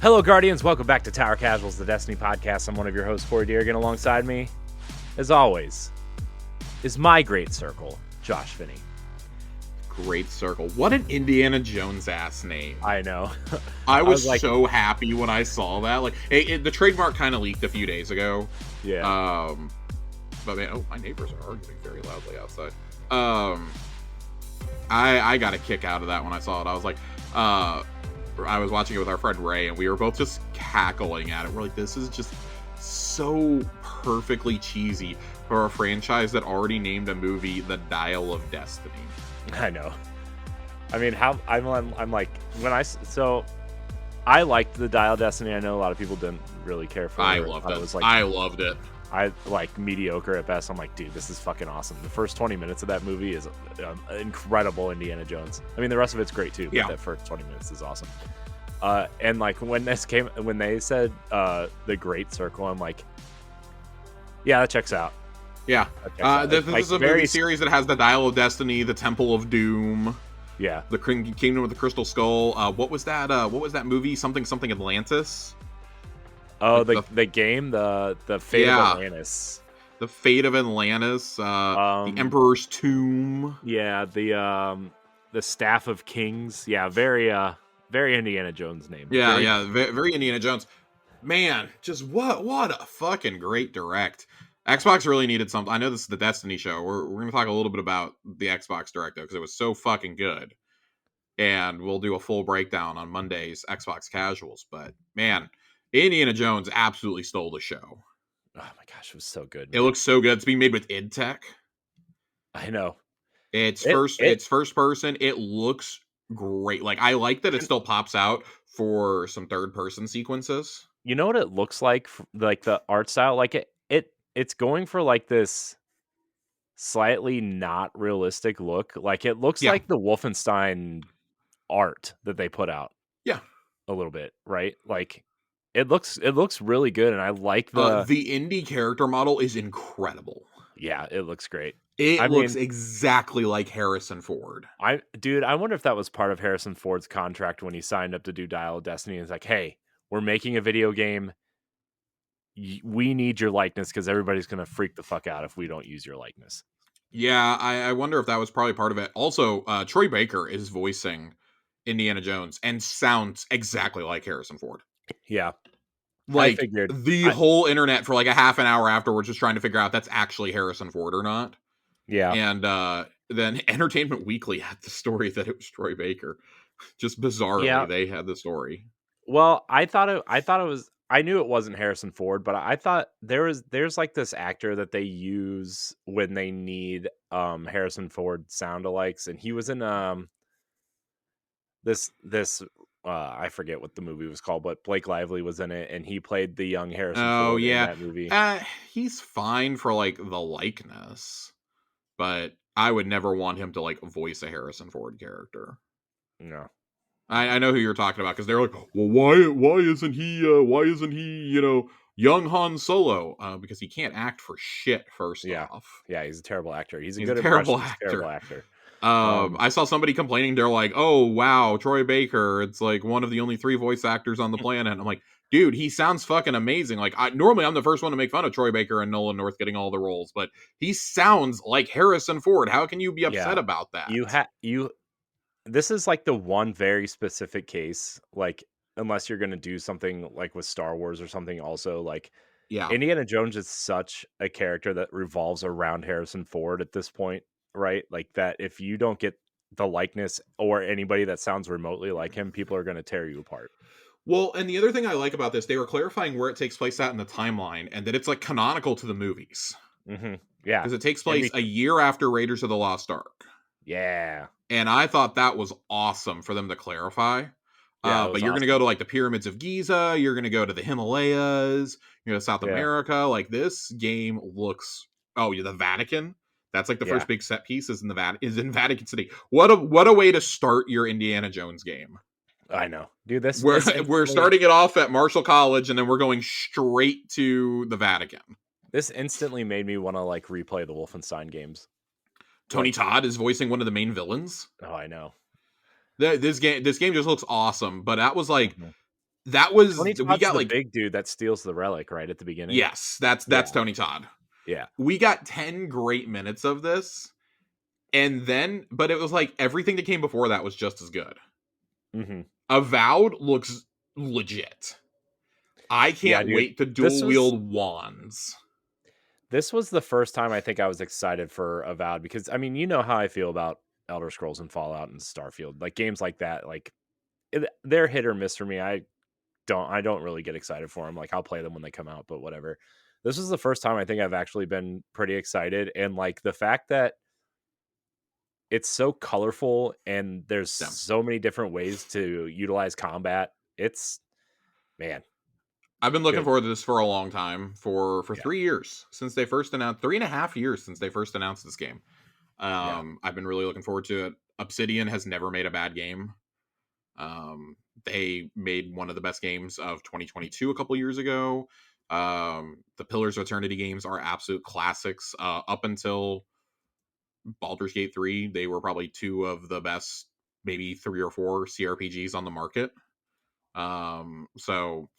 Hello, Guardians. Welcome back to Tower Casuals, the Destiny podcast. I'm one of your hosts, Corey Deargan. Alongside me, as always, is my great circle, Josh Finney. Great circle. What an Indiana Jones ass name. I know. I was like, so happy when I saw that. Like, the trademark kind of leaked a few days ago. Yeah. But man, my neighbors are arguing very loudly outside. I got a kick out of that when I saw it. I was like, I was watching it with our friend Ray, and we were both just cackling at it. We're like, this is just so perfectly cheesy for a franchise that already named a movie The Dial of Destiny. I know. I mean, I'm like, I liked the Dial of Destiny. I know a lot of people didn't really care for it. I loved it. I loved it. I like mediocre at best. I'm like, dude, this is fucking awesome. The first 20 minutes of that movie is incredible Indiana Jones. I mean, the rest of it's great too, but that first 20 minutes is awesome. And like when they said the Great Circle, I'm like, yeah, that checks out. Yeah. This is a movie series that has the Dial of Destiny, the Temple of Doom. Yeah. The Kingdom of the Crystal Skull. What was that? What was that movie? Something Atlantis. Oh, the game, the Fate of Atlantis. The Fate of Atlantis. The Emperor's Tomb. Yeah, the Staff of Kings. Yeah, very Indiana Jones name. Very Indiana Jones. Man, just what a fucking great direct. Xbox really needed something. I know this is the Destiny show. We're going to talk a little bit about the Xbox Direct, though, because it was so fucking good. And we'll do a full breakdown on Monday's Xbox Casuals. But, man, Indiana Jones absolutely stole the show. Oh, my gosh, it was so good. Man. It looks so good. It's being made with id Tech. I know. It's first person. It looks great. Like, I like that it still pops out for some third-person sequences. You know what it looks like the art style? Like, it's going for like this slightly not realistic look. Like it looks like the Wolfenstein art that they put out. Yeah. A little bit, right? Like it looks really good, and I like the indie character model is incredible. Yeah, it looks great. It looks exactly like Harrison Ford. I wonder if that was part of Harrison Ford's contract when he signed up to do Dial of Destiny. It's like, hey, we're making a video game. We need your likeness because everybody's going to freak the fuck out if we don't use your likeness. Yeah, I wonder if that was probably part of it. Also, Troy Baker is voicing Indiana Jones and sounds exactly like Harrison Ford. Yeah. Like, the whole internet for like a half an hour afterwards was trying to figure out that's actually Harrison Ford or not. Yeah. And then Entertainment Weekly had the story that it was Troy Baker. Just bizarrely, they had the story. Well, I knew it wasn't Harrison Ford, but I thought there's like this actor that they use when they need Harrison Ford sound-alikes, and he was in this I forget what the movie was called, but Blake Lively was in it, and he played the young Harrison Ford in that movie. He's fine for like the likeness, but I would never want him to like voice a Harrison Ford character. No. I know who you're talking about, because they're like, well, why isn't he young Han Solo? Because he can't act for shit. First off, he's a terrible actor. He's a terrible actor. I saw somebody complaining. They're like, oh wow, Troy Baker. It's like one of the only 3 voice actors on the planet. And I'm like, dude, he sounds fucking amazing. Like, normally I'm the first one to make fun of Troy Baker and Nolan North getting all the roles, but he sounds like Harrison Ford. How can you be upset about that? This is like the one very specific case, like, unless you're going to do something like with Star Wars or something also, like, Indiana Jones is such a character that revolves around Harrison Ford at this point, right? Like, that if you don't get the likeness or anybody that sounds remotely like him, people are going to tear you apart. Well, and the other thing I like about this, they were clarifying where it takes place at in the timeline, and that it's like canonical to the movies. Mm-hmm. Yeah. Because it takes place a year after Raiders of the Lost Ark. Yeah. And I thought that was awesome for them to clarify. But you're going to go to like the pyramids of Giza. You're going to go to the Himalayas. You know, South America. Like, this game looks. Oh, the Vatican. That's like the first big set piece is in Vatican City. What a way to start your Indiana Jones game. I know, dude. We're starting it off at Marshall College, and then we're going straight to the Vatican. This instantly made me want to like replay the Wolfenstein games. Tony Todd is voicing one of the main villains. Oh, I know. This game just looks awesome. But that was like, That was Tony we Todd's got the like big dude that steals the relic, right, at the beginning? yes, that's Yeah, Tony Todd. yeah. We got 10 great minutes of this, and then but it was like everything that came before that was just as good. Mhm. Avowed looks legit. I Yeah, can't dude. wait to This dual was wield wands. this was the first time I think I was excited for Avowed because, I mean, you know how I feel about Elder Scrolls and Fallout and Starfield. Like, games like that, like, they're hit or miss for me. I don't really get excited for them. Like, I'll play them when they come out, but whatever. This is the first time I think I've actually been pretty excited, and, like, the fact that it's so colorful and there's Yeah. so many different ways to utilize combat, it's man, I've been looking good. forward to this for a long time, for Yeah, 3 years since they first announced 3.5 years since they first announced this game. yeah. I've been really looking forward to it. Obsidian has never made a bad game. They made one of the best games of 2022 a couple years ago. The Pillars of Eternity games are absolute classics. Up until Baldur's Gate 3, they were probably two of the best, maybe three or four CRPGs on the market. So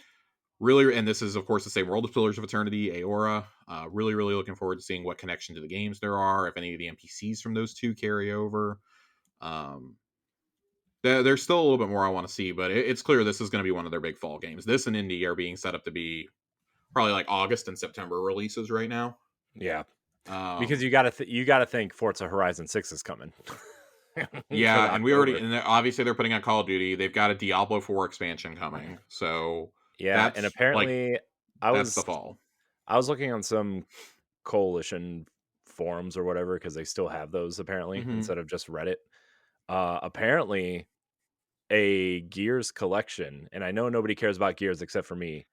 really, and this is of course the same world as Pillars of Eternity, Aora. Really, really looking forward to seeing what connection to the games there are, if any of the NPCs from those two carry over. Um, there's still a little bit more I want to see, but it's clear this is going to be one of their big fall games. This and Indie are being set up to be probably like August and September releases right now. Yeah. Because Um, you gotta think Forza Horizon 6 is coming for yeah, the and we already October. and obviously they're putting out Call of Duty. They've got a Diablo 4 expansion coming, so Yeah, and that's like apparently I that's was the fall. I was looking on some coalition forums or whatever because they still have those apparently Hmm. instead of just Reddit. Apparently a Gears collection, and I know nobody cares about Gears except for me,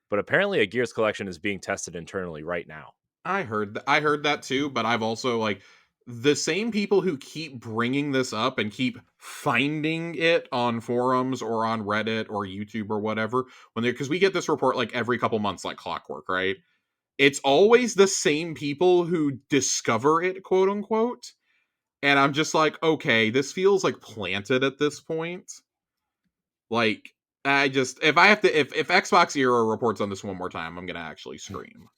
but apparently a Gears collection is being tested internally right now. I heard that too, but I've also like the same people who keep bringing this up and keep finding it on forums or on Reddit or YouTube or whatever when they because we get this report like every couple months like clockwork, right? It's always the same people who discover it, quote unquote. And I'm just like, okay, this feels like planted at this point. Like I just if I have to if Xbox Era reports on this one more time, I'm gonna actually scream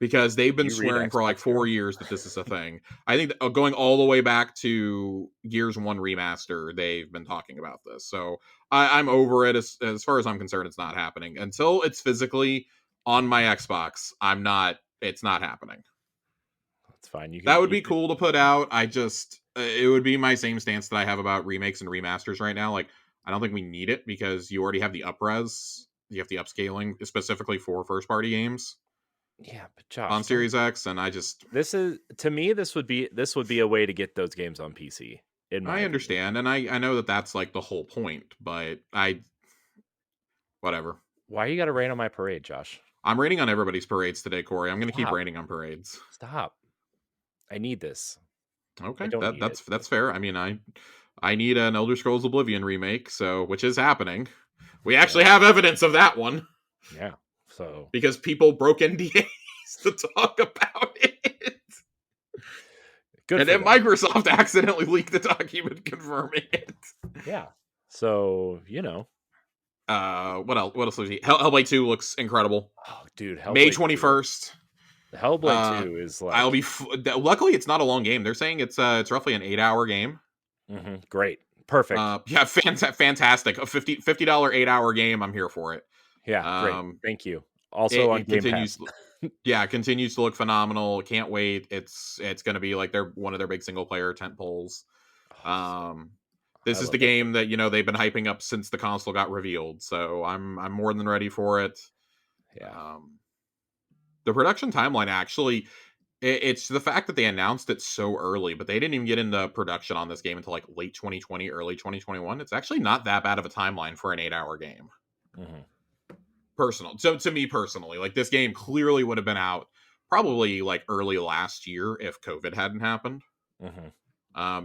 because they've been You read swearing for like Xbox 4 Hero? years that this is a thing. I think that, going all the way back to Gears 1 remaster, they've been talking about this. So I'm over it. As far as I'm concerned, it's not happening until it's physically on my Xbox. It's not happening. That's fine. You That can would you be can cool to put out. I just it would be my same stance that I have about remakes and remasters right now. Like I don't think we need it because you already have the upres, you have the upscaling specifically for first party games Yeah, but on Josh, don't Series X, and I just this is to me this would be a way to get those games on PC in my I opinion. understand, and I know that that's like the whole point, but I whatever. Why you got to rain on my parade, Josh? I'm raining on everybody's parades today, Corey. I'm going to keep Stop. raining on parades. Stop. I need this. I Okay, don't need it. that's fair. I mean, I need an Elder Scrolls Oblivion remake, so which is happening. We Yeah. actually have evidence of that one Yeah. So because people broke NDAs to talk about it. good And for then them. Microsoft accidentally leaked the document confirming it. Yeah. So, What else? What else? Hellblade 2 looks incredible. oh, dude, May Hellblade 2. 21st. Hellblade Uh, 2 is I'll like be. Luckily, it's not a long game. They're saying it's roughly an 8 hour game. great. Perfect. Yeah, fantastic. A $50 8 hour game. I'm here for it. Yeah, great. Um, Thank you. Also on it Game continues. Pass. Yeah, continues to look phenomenal. Can't wait. It's going to be like one of their big single player tent poles. Um, I this is love the that game. game that they've been hyping up since the console got revealed. So I'm more than ready for it. Yeah. Um, the production timeline actually it's the fact that they announced it so early, but they didn't even get into production on this game until like late 2020, early 2021. It's actually not that bad of a timeline for an 8 hour game. hmm Personal. So to me personally, like this game clearly would have been out probably like early last year if COVID hadn't happened. hmm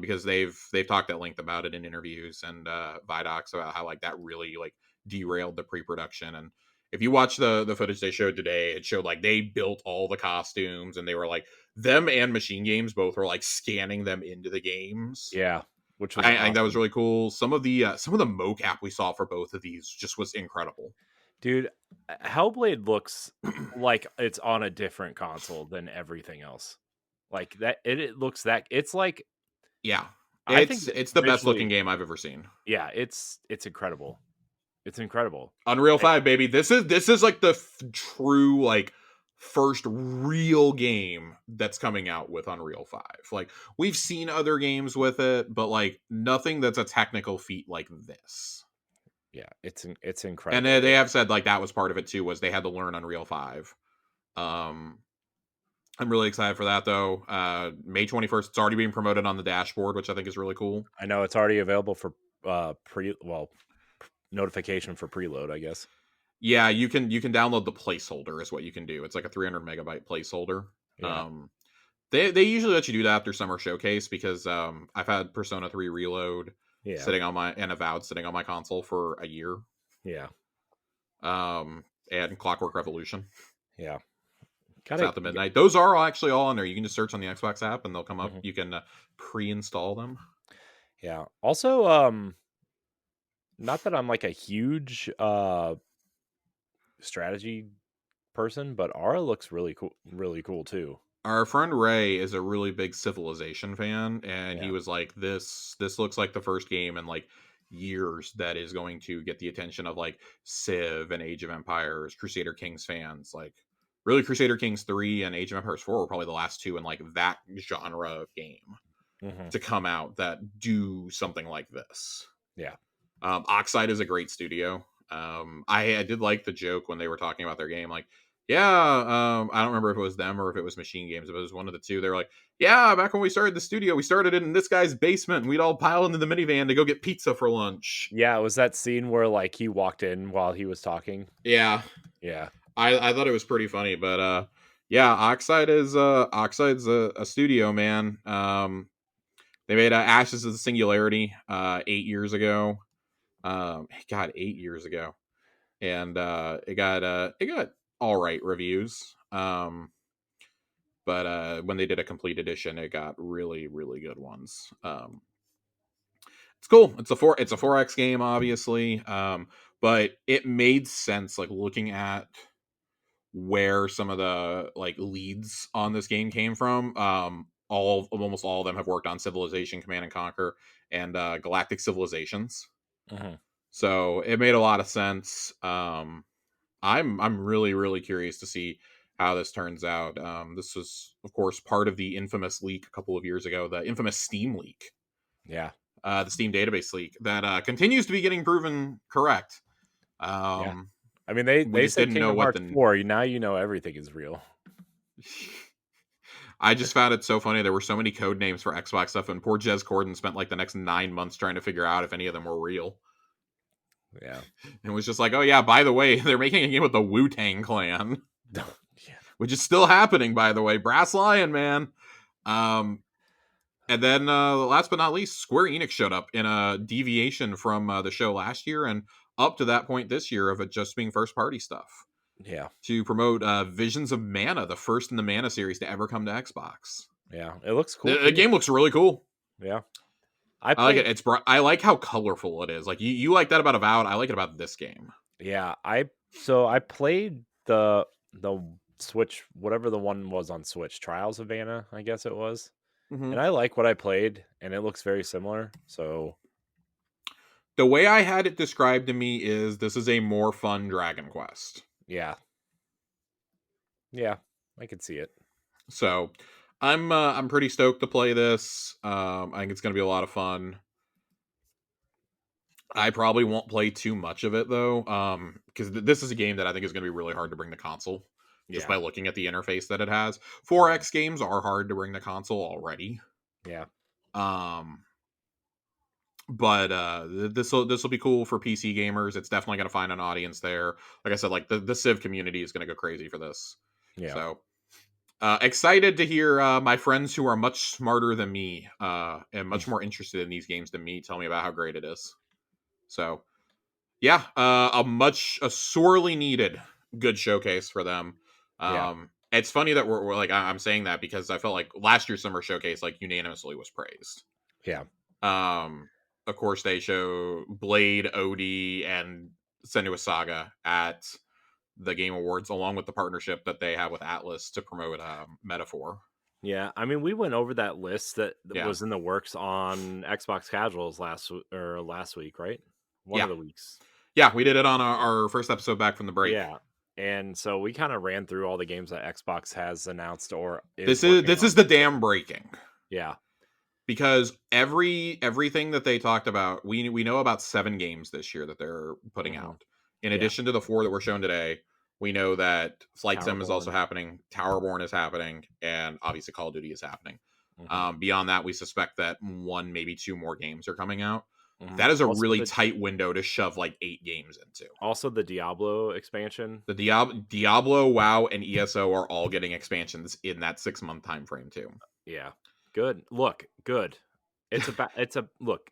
Because they've talked at length about it in interviews and Vidocs about how like that really like derailed the pre-production. And if you watch the footage they showed today, it showed like they built all the costumes and they were like them and Machine Games both were like scanning them into the games. Yeah. which was I think that was awesome. really cool. Some of the mocap we saw for both of these just was incredible. Dude, Hellblade looks like it's on a different console than everything else. Like that it looks that it's like Yeah. I think that It's the best looking visually, game I've ever seen. yeah, it's incredible. It's incredible. Unreal I 5, baby. This is like the true like first real game that's coming out with Unreal 5. Like we've seen other games with it, but like nothing that's a technical feat like this. yeah, it's And incredible. they have said like that was part of it too, was they had to learn Unreal 5. Um I'm really excited for that though. May 21st, it's already being promoted on the dashboard, which I think is really cool. I know it's already available for notification for preload, I guess. Yeah, you can download the placeholder is what you can do. It's like a 300 megabyte placeholder. Yeah. Um they usually let you do that after Summer Showcase because I've had Persona 3 Reload Yeah. sitting on my and Avowed sitting on my console for a year. Yeah. And Clockwork Revolution. Yeah. It's Gotta out to midnight. Those are actually all on there. You can just search on the Xbox app and they'll come up. mhm. You can pre-install them. Yeah. Also, not that I'm like a huge strategy person, but Aura looks really cool too. Our friend Ray is a really big Civilization fan, and he Yeah. was like, "This looks like the first game in like years that is going to get the attention of like Civ and Age of Empires, Crusader Kings fans. Like, really, Crusader Kings 3 and Age of Empires 4 were probably the last two in like that genre of game Hmm. to come out that do something like this." Yeah. Oxide is a great studio. I did like the joke when they were talking about their game, like, yeah, I don't remember if it was them or if it was Machine Games, but it was one of the two. They were like, yeah, back when we started the studio, we started in this guy's basement, and we'd all pile into the minivan to go get pizza for lunch. Yeah, it was that scene where like he walked in while he was talking. Yeah, Yeah. I thought it was pretty funny, but yeah, Oxide's a studio, man. They made Ashes of the Singularity 8 years ago. God, 8 years ago, and it got all right reviews. But when they did a complete edition, it got really really good ones. It's cool. It's a 4X game, obviously, but it made sense like looking at where some of the like leads on this game came from. Almost all of them have worked on Civilization, Command and Conquer, and Galactic Civilizations. Hmm. So it made a lot of sense. I'm really really curious to see how this turns out. This was, of course, part of the infamous leak a couple of years ago, the infamous Steam leak, Yeah. the Steam database leak that continues to be getting proven correct. Yeah. Um, I mean, they we they just said didn't know Kingdom what Hearts the. 4. Now you know everything is real. I just found it so funny. There were so many code names for Xbox stuff, and poor Jez Corden spent like the next 9 months trying to figure out if any of them were real. Yeah. And was just like, oh yeah, by the way, they're making a game with the Wu Tang Clan, Yeah. which is still happening, by the way. Brass Lion, man. Um, and then last but not least, Square Enix showed up in a deviation from the show last year and up to that point this year of it just being first party stuff Yeah. to promote Visions of Mana, the first in the Mana series to ever come to Xbox. Yeah. It looks cool The too. game looks really cool. Yeah. I I like played it. I like how colorful it is. Like you like that about Avowed. I like it about this game. Yeah, I played the Switch, whatever the one was on Switch, Trials of Vanna, I guess it was. Mm-hmm. And I like what I played, and it looks very similar. So The way I had it described to me is this is a more fun Dragon Quest. yeah, yeah, I could see it. So I'm pretty stoked to play this. I think it's gonna be a lot of fun. I probably won't play too much of it though, because this is a game that I think is gonna be really hard to bring to console. Just Yeah, by looking at the interface that it has. 4X games are hard to bring to console already. yeah, Um, but this will be cool for PC gamers. It's definitely going to find an audience there. Like I said, like the Civ community is going to go crazy for this. yeah, So excited to hear my friends who are much smarter than me and much more interested in these games than me tell me about how great it is. So yeah, a sorely needed good showcase for them. yeah, It's funny that we're like I'm saying that because I felt like last year's summer showcase like unanimously was praised. yeah. Of course, they show Blade, Odie, and Senua Saga at the Game Awards, along with the partnership that they have with Atlas to promote Metaphor. Yeah, I mean, we went over that list that Yeah, was in the works on Xbox Casuals last week, right? One yeah, of the weeks. yeah. We did it on our first episode back from the break. Yeah. And so we kind of ran through all the games that Xbox has announced or is working This is on. the damn breaking. Yeah. Because everything that they talked about, we know about 7 games this year that they're putting Hmm. out. In Yeah. addition to the 4 that were shown today, we know that Flight Sim is also Towerborn. happening, Towerborn is happening, and obviously Call of Duty is happening. Hmm. Beyond that, we suspect that 1, maybe 2 more games are coming out. Hmm. That is a Also really tight window to shove like 8 games into. the Diablo expansion. The Diablo, WoW, and ESO are all getting expansions in that 6-month time frame too. Yeah. Good. Look, good. Look,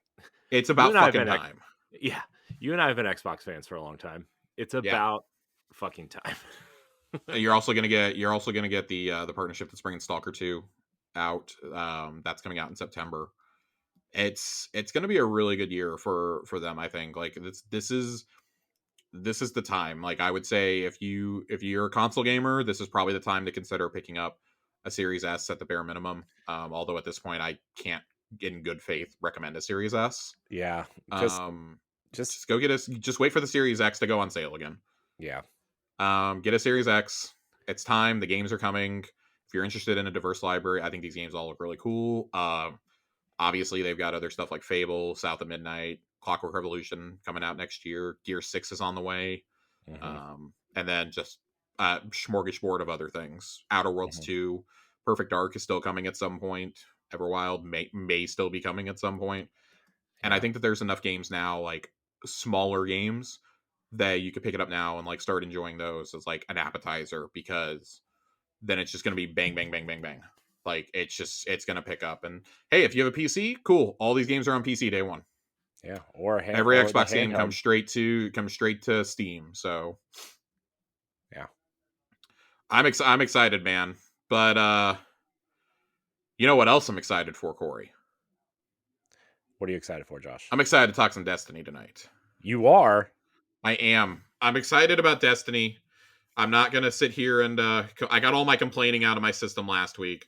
It's you about and I have fucking been time. yeah, you and I have been Xbox fans for a long time. It's Yeah. about fucking time. You're also gonna get the partnership that's bringing Stalker 2 out. That's coming out in September. It's gonna be a really good year for them. I think like this is the time. Like I would say if you're a console gamer, this is probably the time to consider picking up a Series S at the bare minimum. Although at this point I can't in good faith recommend a Series S. Yeah, Um, just just wait for the Series X to go on sale again. yeah, Get a Series X. It's time. The games are coming. If you're interested in a diverse library, I think these games all look really cool. Obviously, they've got other stuff like Fable, South of Midnight, Clockwork Revolution coming out next year. Gear 6 is on the way. hmm And then just smorgasbord of other things. Outer Worlds hmm 2, Perfect Dark is still coming at some point. Everwild may still be coming at some point. And I yeah, think that there's enough games now, like smaller games, that you could pick it up now and like start enjoying those as like an appetizer, because then it's just going to be bang bang bang bang bang. Like it's going to pick up. And hey, if you have a PC, cool, all these games are on PC day one. yeah, Every or the Xbox game handheld. comes straight to Steam. So Yeah, I'm excited, man. But you know what else I'm excited for, Corey? what are you excited for, Josh? I'm excited to talk some Destiny tonight. You are. I am. I'm excited about Destiny. I'm not gonna sit here and I got all my complaining out of my system last week.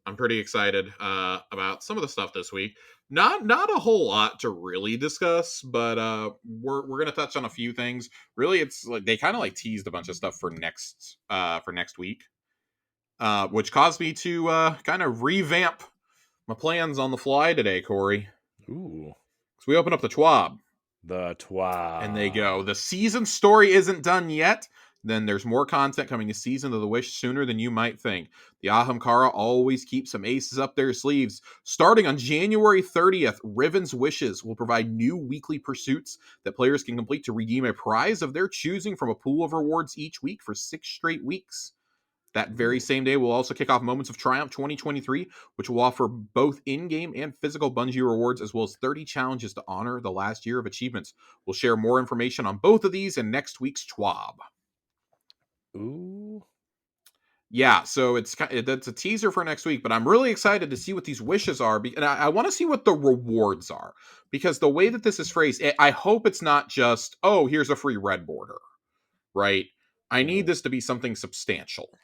I'm pretty excited about some of the stuff this week. Not a whole lot to really discuss, but we're gonna touch on a few things. Really, it's like they kind of like teased a bunch of stuff for next week, which caused me to kind of revamp my plans on the fly today, Corey. Ooh, So we open up the TWAB. the And they twa. go, the season story isn't done yet. Then there's more content coming to Season of the Wish sooner than you might think. The Ahamkara always keep some aces up their sleeves. Starting on January 30th, Riven's Wishes will provide new weekly pursuits that players can complete to redeem a prize of their choosing from a pool of rewards each week for 6 straight weeks. That very Ooh, same day will also kick off Moments of Triumph 2023, which will offer both in-game and physical Bungie rewards, as well as 30 challenges to honor the last year of achievements. We'll share more information on both of these in next week's TWAB. ooh, Yeah, so that's a teaser for next week, but I'm really excited to see what these wishes are, and I want to see what the rewards are, because the way that this is phrased, I hope it's not just, oh, here's a free red border, right? I need mhm. this to be something substantial.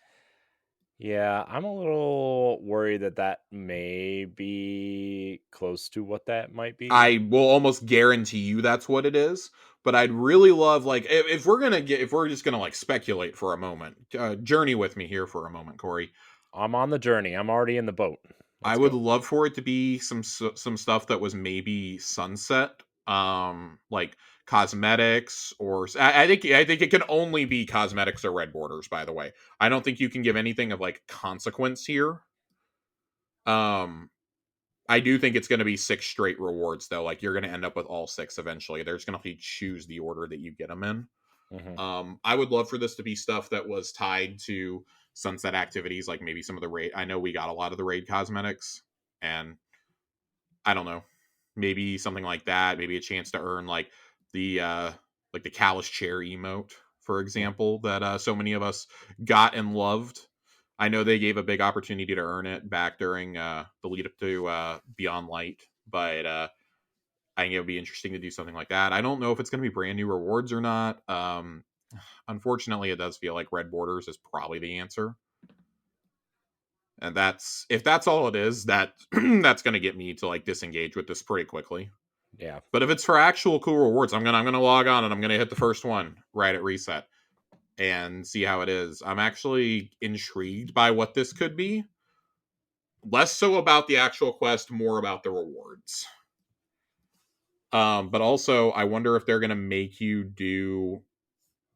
Yeah, I'm a little worried that that may be close to what that might be. I will almost guarantee you that's what it is. But I'd really love, like, if we're just gonna like speculate for a moment, journey with me here for a moment, Corey. I'm on the journey. I'm already in the boat. I Let's would go. love for it to be some stuff that was maybe sunset, like cosmetics, or I think it can only be cosmetics or red borders. By the way, I don't think you can give anything of like consequence here. Um, I do think it's going to be 6 straight rewards, though. Like, you're going to end up with all 6 eventually. There's going to be choose the order that you get them in. Hmm. I would love for this to be stuff that was tied to sunset activities, like maybe some of the raid. I know we got a lot of the raid cosmetics, and I don't know, maybe something like that. Maybe a chance to earn the the callous chair emote, for example, that so many of us got and loved. I know they gave a big opportunity to earn it back during the lead up to Beyond Light. but I think it would be interesting to do something like that. I don't know if it's going to be brand new rewards or not. Unfortunately, it does feel like red borders is probably the answer. And that's if that's all it is, that that's going to get me to like disengage with this pretty quickly. Yeah. But if it's for actual cool rewards, I'm gonna log on and I'm gonna hit the first one right at reset and see how it is. I'm actually intrigued by what this could be. Less so about the actual quest, more about the rewards. But also, I wonder if they're gonna make you do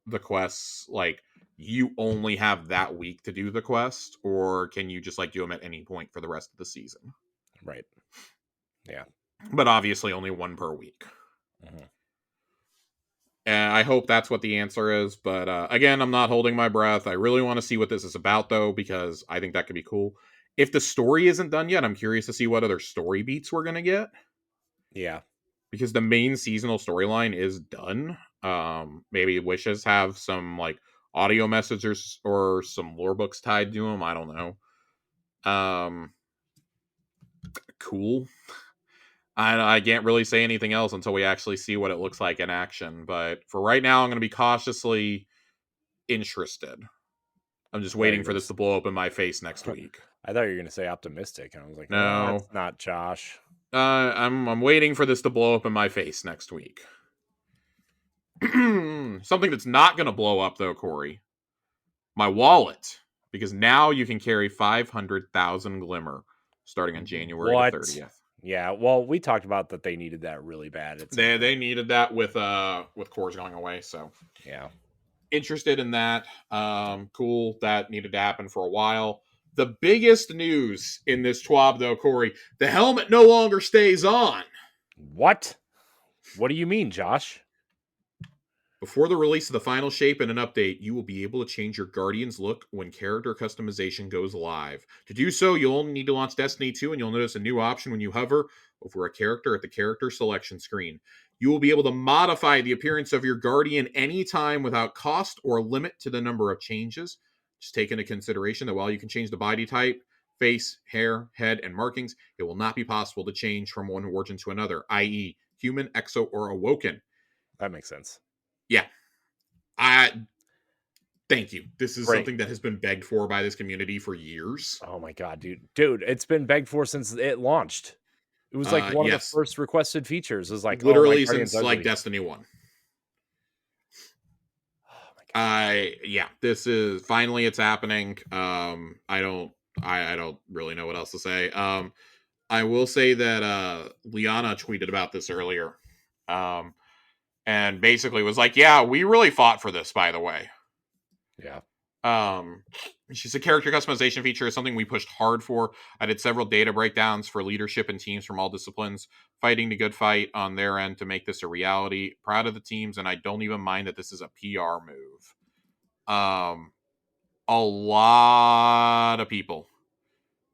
the quests like you only have that week to do the quest, or can you just like do them at any point for the rest of the season? Right. Yeah. But obviously, only one per week. Mm-hmm. And I hope that's what the answer is. But again, I'm not holding my breath. I really want to see what this is about, though, because I think that could be cool. If the story isn't done yet, I'm curious to see what other story beats we're going to get. Yeah. Because the main seasonal storyline is done. Maybe Wishes have some like audio messages or some lore books tied to them. I don't know. Cool. I can't really say anything else until we actually see what it looks like in action. But for right now, I'm going to be cautiously interested. I'm just waiting for this to blow up in my face next week. I thought you were going to say optimistic, and I was like, oh, No, that's not Josh. I'm waiting for this to blow up in my face next week. Something that's not going to blow up though, Corey. My wallet, because now you can carry 500,000 glimmer starting on January the 30th. Yeah, well, we talked about that they needed that really bad. They needed that with cores going away, so yeah. Interested in that. Cool. That needed to happen for a while. The biggest news in this TWAB, though, Corey, the helmet no longer stays on. What? What do you mean, Josh? Before the release of the final shape and an update, you will be able to change your Guardian's look when character customization goes live. To do so, you'll only need to launch Destiny 2, and you'll notice a new option when you hover over a character at the character selection screen. You will be able to modify the appearance of your Guardian anytime without cost or limit to the number of changes. Just take into consideration that while you can change the body type, face, hair, head, and markings, it will not be possible to change from one origin to another, i.e., human, exo, or awoken. That makes sense. Yeah. Thank you. This is something that has been begged for by this community for years. Oh my god, dude, it's been begged for since it launched. It was like one of the first requested features. It was like literally since like Destiny 1. Oh my god. Yeah, this is finally it's happening. I don't really know what else to say. I will say that Liana tweeted about this earlier. And basically was like, yeah, we really fought for this, by the way. Yeah. She said character customization feature is something we pushed hard for. I did several data breakdowns for leadership and teams from all disciplines, fighting the good fight on their end to make this a reality. Proud of the teams, and I don't even mind that this is a PR move. A lot of people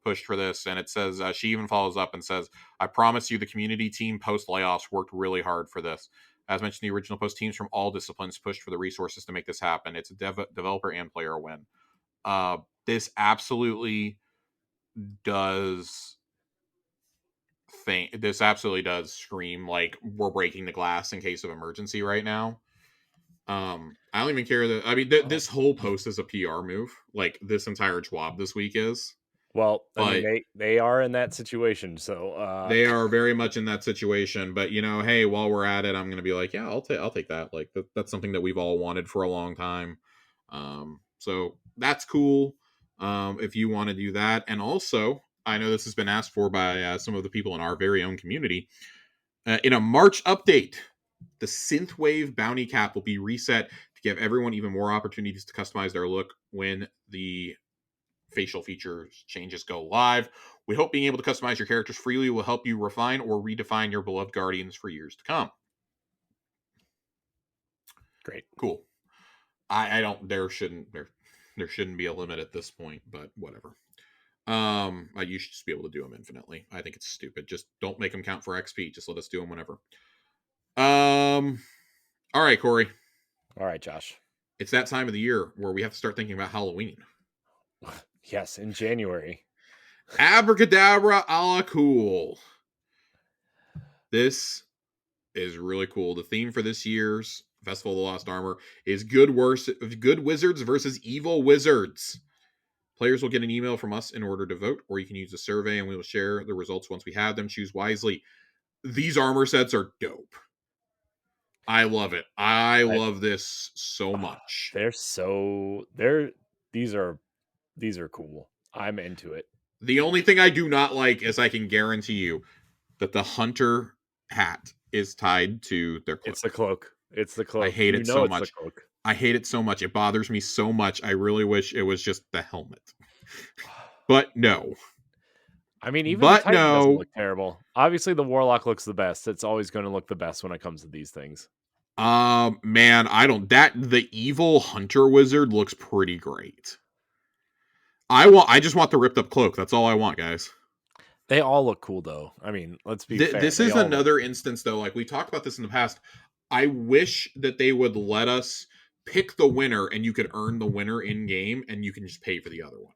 pushed for this, and it says she even follows up and says, I promise you the community team post layoffs worked really hard for this. As mentioned, the original post, teams from all disciplines pushed for the resources to make this happen. It's a developer and player win. This absolutely does scream like we're breaking the glass in case of emergency right now. I don't even care that. I mean, this whole post is a PR move. Like this entire TWAB this week is. Well, I mean, they are in that situation, so they are very much in that situation. But you know, hey, while we're at it, I'm going to be like, yeah, I'll take that. Like that's something that we've all wanted for a long time. So that's cool. If you want to do that, and also, I know this has been asked for by some of the people in our very own community. In a March update, the Synthwave bounty cap will be reset to give everyone even more opportunities to customize their look when the facial features changes go live. We hope being able to customize your characters freely will help you refine or redefine your beloved Guardians for years to come. Great. Cool. There shouldn't be a limit at this point, but whatever. You should just be able to do them infinitely. I think it's stupid. Just don't make them count for XP. Just let us do them whenever. All right, Corey. All right, Josh. It's that time of the year where we have to start thinking about Halloween. Yes, in January. Abracadabra a la cool. This is really cool. The theme for this year's Festival of the Lost Armor is good wizards versus evil wizards. Players will get an email from us in order to vote, or you can use a survey and we will share the results once we have them. Choose wisely. These armor sets are dope. I love it. I love this so much. These are cool. I'm into it. The only thing I do not like is I can guarantee you that the hunter hat is tied to their cloak. It's the cloak. It's the cloak. I hate it so much. The cloak. I hate it so much. It bothers me so much. I really wish it was just the helmet. But no. I mean, even the Titan doesn't look terrible. Obviously, the Warlock looks the best. It's always going to look the best when it comes to these things. Man, the evil hunter wizard looks pretty great. I just want the ripped up cloak. That's all I want, guys. They all look cool, though. I mean, let's be fair. This is another instance, though. Like we talked about this in the past. I wish that they would let us pick the winner, and you could earn the winner in game, and you can just pay for the other one.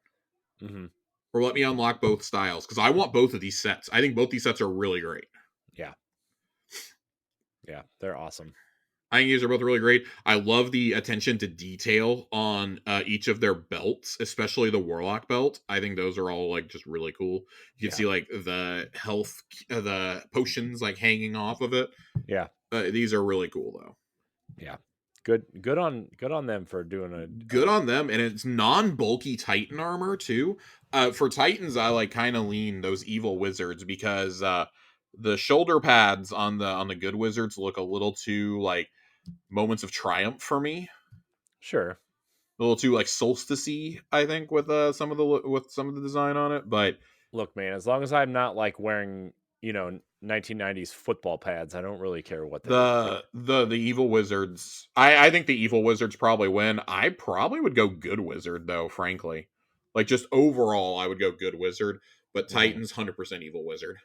Mm-hmm. Or let me unlock both styles, because I want both of these sets. I think both these sets are really great. Yeah. Yeah, they're awesome. I think these are both really great. I love the attention to detail on each of their belts, especially the Warlock belt. I think those are all like just really cool. You can see like the health, the potions like hanging off of it. Yeah, these are really cool though. Yeah, good on them for doing it. Good on them, and it's non-bulky Titan armor too. For Titans, I like kind of lean those evil wizards because the shoulder pads on the good wizards look a little too like moments of triumph for me. Sure, a little too like solstice-y, I think, with some of the design on it. But look, man, as long as I'm not like wearing 1990s football pads, I don't really care what the evil wizards. I think the evil wizards probably win. I probably would go good wizard though, frankly. Like just overall, I would go good wizard. But Titans 100% evil wizard.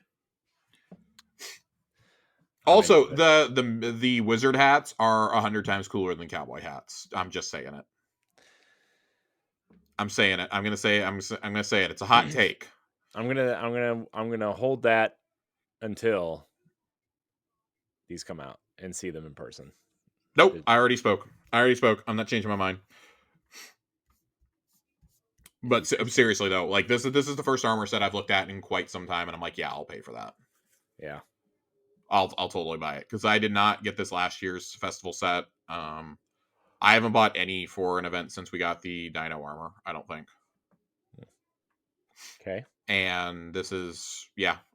Also, the wizard hats are 100 times cooler than cowboy hats. I'm just saying it. I'm saying it. I'm gonna say it. It's a hot take. I'm gonna hold that until these come out and see them in person. Nope. I already spoke. I'm not changing my mind. But seriously though, like this is the first armor set I've looked at in quite some time, and I'm like, yeah, I'll pay for that. Yeah. I'll totally buy it because I did not get this last year's festival set. I haven't bought any for an event since we got the Dino armor. I don't think. Okay. And this is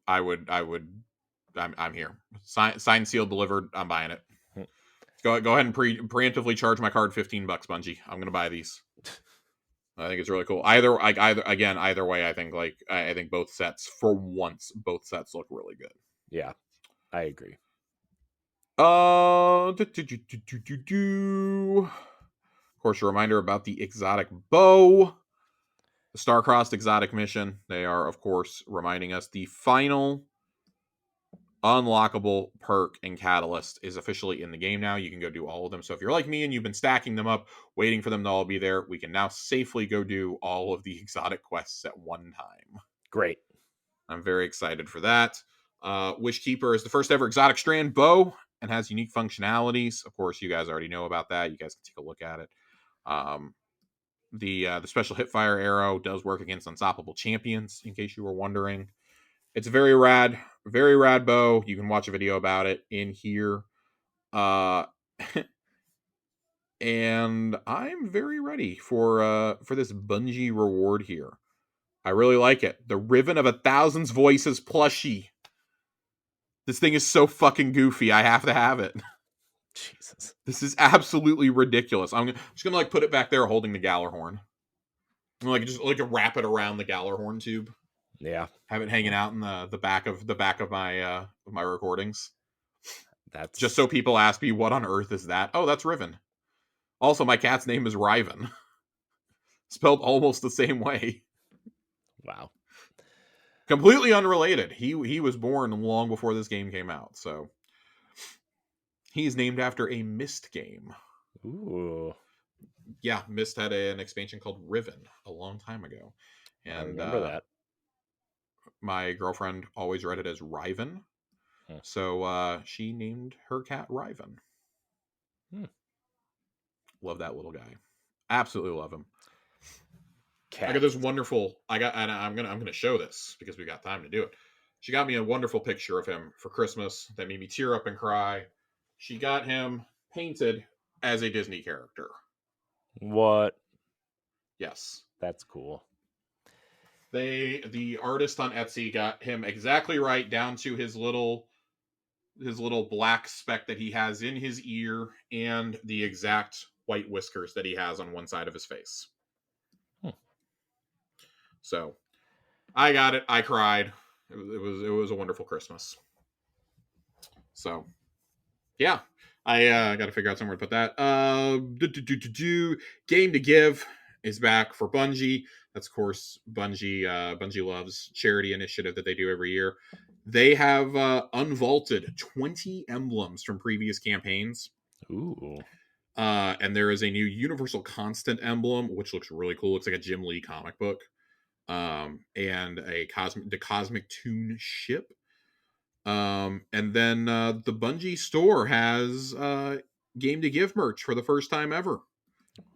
I'm here. Signed, sealed, delivered. I'm buying it. Go ahead and preemptively charge my card $15, Bungie. I'm gonna buy these. I think it's really cool. Either way, I think both sets look really good. Yeah, I agree. Of course, a reminder about the exotic bow, the star-crossed exotic mission. They are, of course, reminding us the final unlockable perk and catalyst is officially in the game now. You can go do all of them. So if you're like me and you've been stacking them up, waiting for them to all be there, we can now safely go do all of the exotic quests at one time. Great. I'm very excited for that. Wishkeeper is the first ever exotic strand bow and has unique functionalities. Of course, you guys already know about that. You guys can take a look at it. The special hipfire arrow does work against unstoppable champions, in case you were wondering. It's a very rad bow. You can watch a video about it in here. And I'm very ready for this Bungie reward here. I really like it. The Riven of 1,000 Voices plushie. This thing is so fucking goofy. I have to have it. Jesus. This is absolutely ridiculous. I'm just gonna like put it back there holding the Gallarhorn. Like just like wrap it around the Gallarhorn tube. Yeah. Have it hanging out in the back of my recordings. That's just so people ask me, what on earth is that? Oh, that's Riven. Also, my cat's name is Riven. Spelled almost the same way. Wow. Completely unrelated. He was born long before this game came out, so he's named after a Myst game. Ooh. Yeah, Myst had an expansion called Riven a long time ago. And I remember that. My girlfriend always read it as Riven. Hmm. So she named her cat Riven. Hmm. Love that little guy. Absolutely love him. I got Cats. this wonderful. And I'm gonna show this because we got time to do it. She got me a wonderful picture of him for Christmas that made me tear up and cry. She got him painted as a Disney character. What? Yes. That's cool. The artist on Etsy got him exactly right down to his little black speck that he has in his ear and the exact white whiskers that he has on one side of his face. Hmm. So I got it. I cried. It was a wonderful Christmas. So yeah, I got to figure out somewhere to put that. Game to Give is back for Bungie. That's of course Bungie. Bungie loves charity initiative that they do every year. They have unvaulted 20 emblems from previous campaigns. Ooh. And there is a new Universal Constant emblem, which looks really cool. It's like a Jim Lee comic book. And the Cosmic Tune ship. And then the Bungie store has Game to Give merch for the first time ever.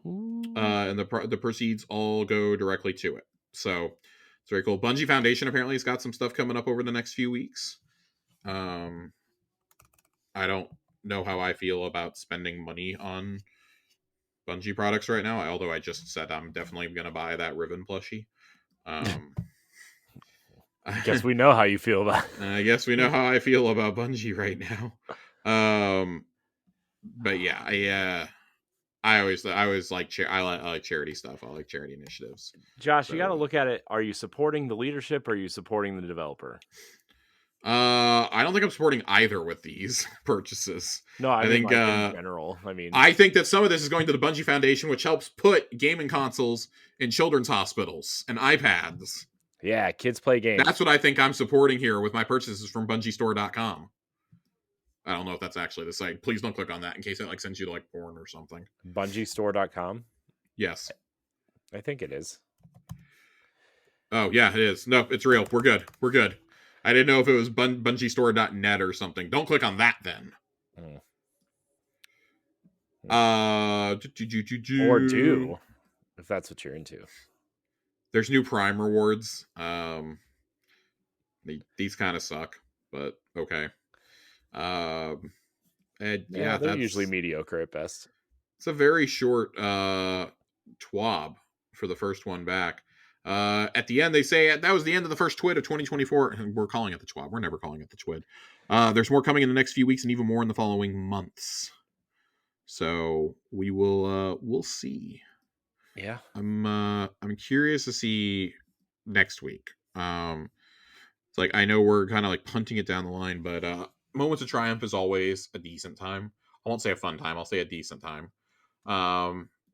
And the proceeds all go directly to it. So it's very cool. Bungie Foundation apparently has got some stuff coming up over the next few weeks. I don't know how I feel about spending money on Bungie products right now, although I just said I'm definitely going to buy that Riven plushie. I guess we know how you feel about it. I guess we know how I feel about Bungie right now. But yeah, I always like I like charity stuff. I like charity initiatives. Josh, So, you got to look at it. Are you supporting the leadership or are you supporting the developer? I don't think I'm supporting either with these purchases. No, I mean think like in general. I mean, I think that some of this is going to the Bungie Foundation, which helps put gaming consoles in children's hospitals and iPads. yeah, kids play games. That's what I think I'm supporting here with my purchases from bungiestore.com. I don't know if that's actually the site. Please don't click on that in case it like sends you to like porn or something. Bungiestore.com? Yes. I think it is. Oh, yeah, it is. No, it's real. We're good. We're good. I didn't know if it was bungiestore.net or something. Don't click on that then. Or do, if that's what you're into. There's new Prime rewards. These kind of suck, but okay. Yeah, they're they're usually mediocre at best. It's a very short twab for the first one back. At the end, they say that was the end of the first twid of 2024. And we're calling it the twab. We're never calling it the twid. There's more coming in the next few weeks and even more in the following months. So we'll see. Yeah. I'm curious to see next week. It's like I know we're kind of like punting it down the line, but Moments of Triumph is always a decent time. I won't say a fun time. I'll say a decent time.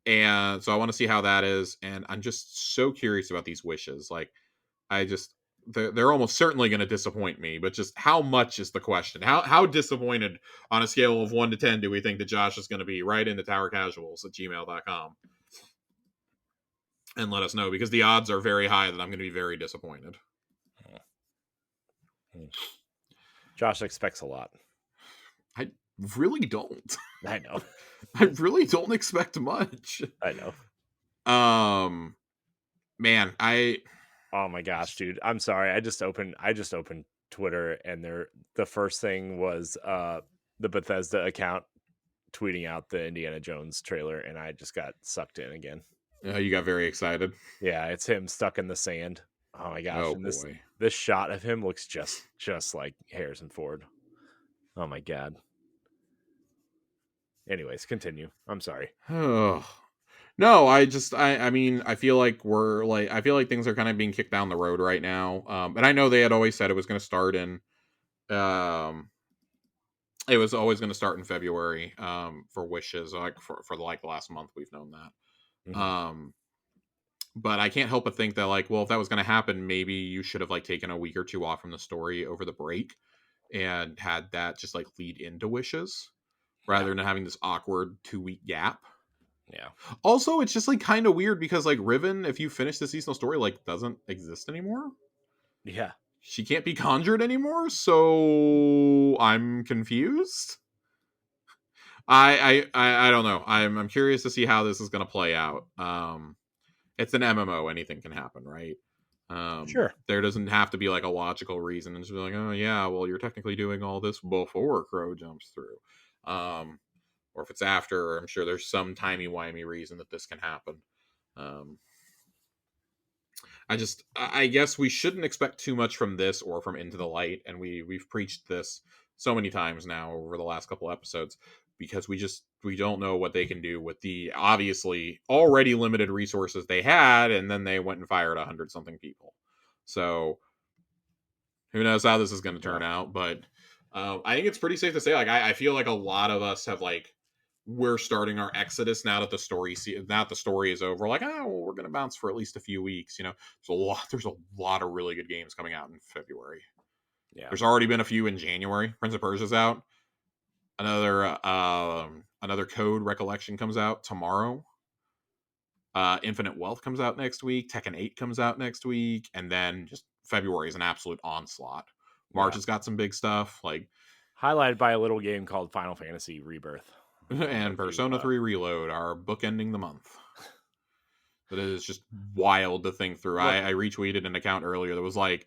And so I want to see how that is, and I'm just so curious about these wishes. Like, they're almost certainly going to disappoint me, but just how much is the question? How disappointed on a scale of 1 to 10 do we think that Josh is going to be? Right into towercasuals@gmail.com and let us know, because the odds are very high that I'm going to be very disappointed. Josh expects a lot. I really don't. I know. I really don't expect much. I know. Man, oh my gosh, dude. I'm sorry. I just opened Twitter and the first thing was the Bethesda account tweeting out the Indiana Jones trailer, and I just got sucked in again. You got very excited. Yeah, it's him stuck in the sand. Oh my gosh. Oh and boy. This shot of him looks just like Harrison Ford. Oh my god. Anyways, continue. I'm sorry. Oh. No, I mean, I feel like things are kind of being kicked down the road right now. And I know they had always said it was going to start in it was always going to start in February for wishes, like for like the last month we've known that. Mm-hmm. But I can't help but think that, like, well, if that was going to happen, maybe you should have like taken a week or two off from the story over the break and had that just like lead into wishes rather than having this awkward 2-week gap. Yeah. Also, it's just like kind of weird because like Riven, if you finish the seasonal story, like doesn't exist anymore. Yeah. she can't be conjured anymore, so I'm confused. I don't know. I'm curious to see how this is going to play out. It's an MMO; anything can happen, right? Sure. There doesn't have to be like a logical reason. It's just like, oh yeah, well you're technically doing all this before Crow jumps through, or if it's after. I'm sure there's some timey wimey reason that this can happen. Um, I guess we shouldn't expect too much from this or from Into the Light, and we've preached this so many times now over the last couple episodes, because we don't know what they can do with the obviously already limited resources they had, and then they went and fired 100 something people. So who knows how this is going to Yeah. turn out? But I think it's pretty safe to say, like, I feel like a lot of us have like, we're starting our exodus now that the story is over. Like, oh, well, we're going to bounce for at least a few weeks. You know, there's a lot of really good games coming out in February. Yeah. There's already been a few in January. Prince of Persia's out. Another Code Recollection comes out tomorrow. Infinite Wealth comes out next week. Tekken 8 comes out next week, and then just February is an absolute onslaught. March Yeah. has got some big stuff like Highlighted by a little game called Final Fantasy Rebirth. I and hope you Persona 3 Reload are bookending the month. That is just wild to think through. look. I retweeted an account earlier that was like,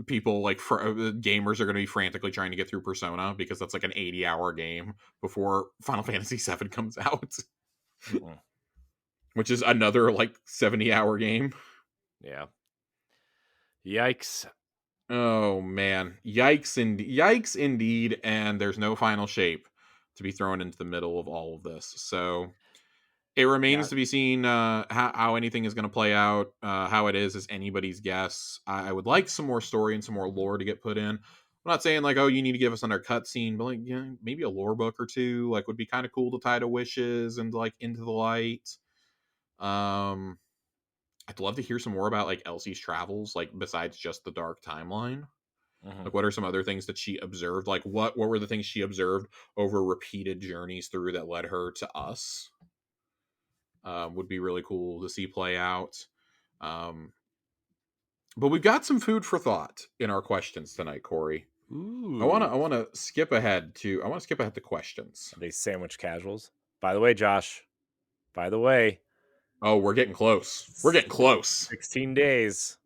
people like gamers are going to be frantically trying to get through Persona because that's like an 80-hour game before Final Fantasy 7 comes out, Mm-mm. which is another like 70-hour game. Yeah. Yikes. Oh man, yikes indeed, and there's no final shape to be thrown into the middle of all of this. So it Yeah. remains to be seen how anything is going to play out. How it is anybody's guess. I would like some more story and some more lore to get put in. I'm not saying like, oh, you need to give us another cutscene, but like, yeah, maybe a lore book or two like would be kind of cool to tie to Wishes and like Into the Light. Um, I'd love to hear some more about like Elsie's travels, like besides just the dark timeline. Mm-hmm. Like, what are some other things that she observed? Like, what were the things she observed over repeated journeys through that led her to us? Would be really cool to see play out. Um, but we've got some food for thought in our questions tonight, Corey. Ooh. I wanna skip ahead to questions. Are they sandwich casuals? By the way, Josh. By the way, Oh, we're getting close. We're getting close. 16 days.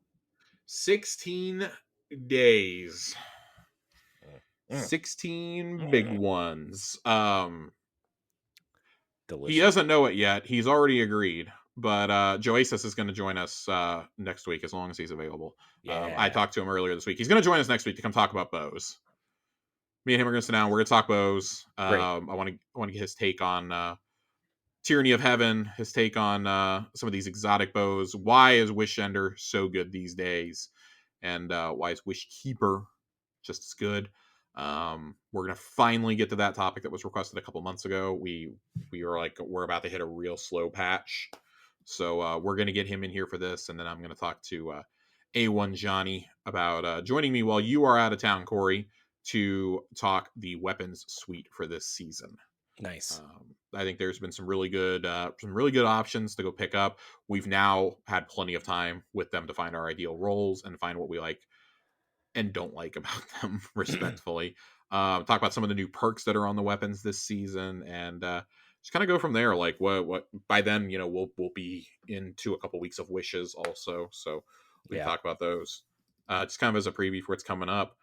16 days. Mm. 16 big Mm. ones. He Delicious. doesn't know it yet. He's already agreed. But Joasis is going to join us next week as long as he's available. I Yeah. talked to him earlier this week. He's going to join us next week to come talk about bows. Me and him are going to sit down. We're going to talk bows. Great. I want to get his take on Tyranny of Heaven, his take on some of these exotic bows. Why is Wish Ender so good these days? And why is Wish Keeper just as good? We're gonna finally get to that topic that was requested a couple months ago. We're about to hit a real slow patch, so we're gonna get him in here for this, and then I'm gonna talk to A1 Johnny about joining me while you are out of town, Corey, to talk the weapons suite for this season. Nice. I think there's been some really good options to go pick up. We've now had plenty of time with them to find our ideal roles and find what we like and don't like about them, respectfully. Talk about some of the new perks that are on the weapons this season, and just kind of go from there. Like what by then, we'll be into a couple weeks of Wishes also, so we can Yeah. talk about those. Just kind of as a preview for what's coming up.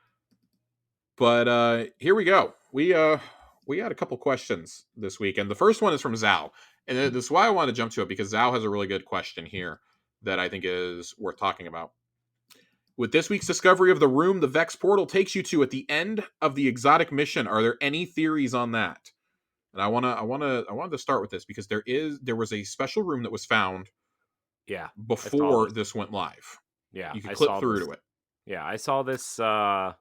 But here we go. We had a couple questions this week, and the first one is from Zhao, and this is why I want to jump to it, because Zhao has a really good question here that I think is worth talking about. With this week's discovery of the room the Vex portal takes you to at the end of the exotic mission, are there any theories on that? And I wanted to start with this because there was a special room that was found Yeah. I saw before this. this went live. Yeah. You could I clip saw through this. to it. Yeah. I saw this. I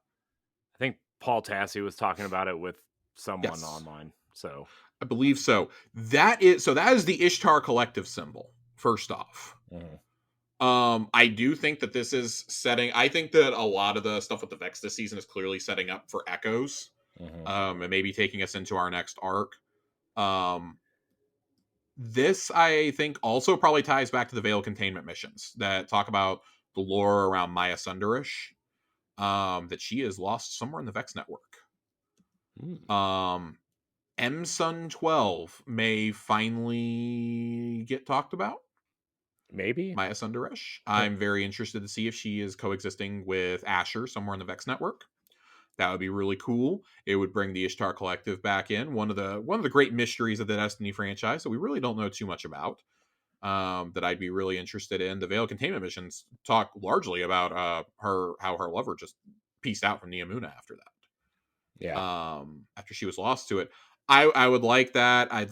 think Paul Tassi was talking about it with someone Yes, online. So I believe so. That is the Ishtar collective symbol. First off, mhm. I do think that this is setting. I think that a lot of the stuff with the Vex this season is clearly setting up for Echoes, Mhm. and maybe taking us into our next arc. Um, this I think also probably ties back to the Veil containment missions that talk about the lore around Maya Sunderish, that she is lost somewhere in the Vex network. M-Sun 12 may finally get talked about. Maybe. Maya Sunderish. I'm very interested to see if she is coexisting with Asher somewhere in the Vex network. That would be really cool. It would bring the Ishtar Collective back in. One of the great mysteries of the Destiny franchise that we really don't know too much about. That I'd be really interested in. The Veil Containment missions talk largely about how her lover just pieced out from Neomuna after that. Yeah. After she was lost to it. I would like that. I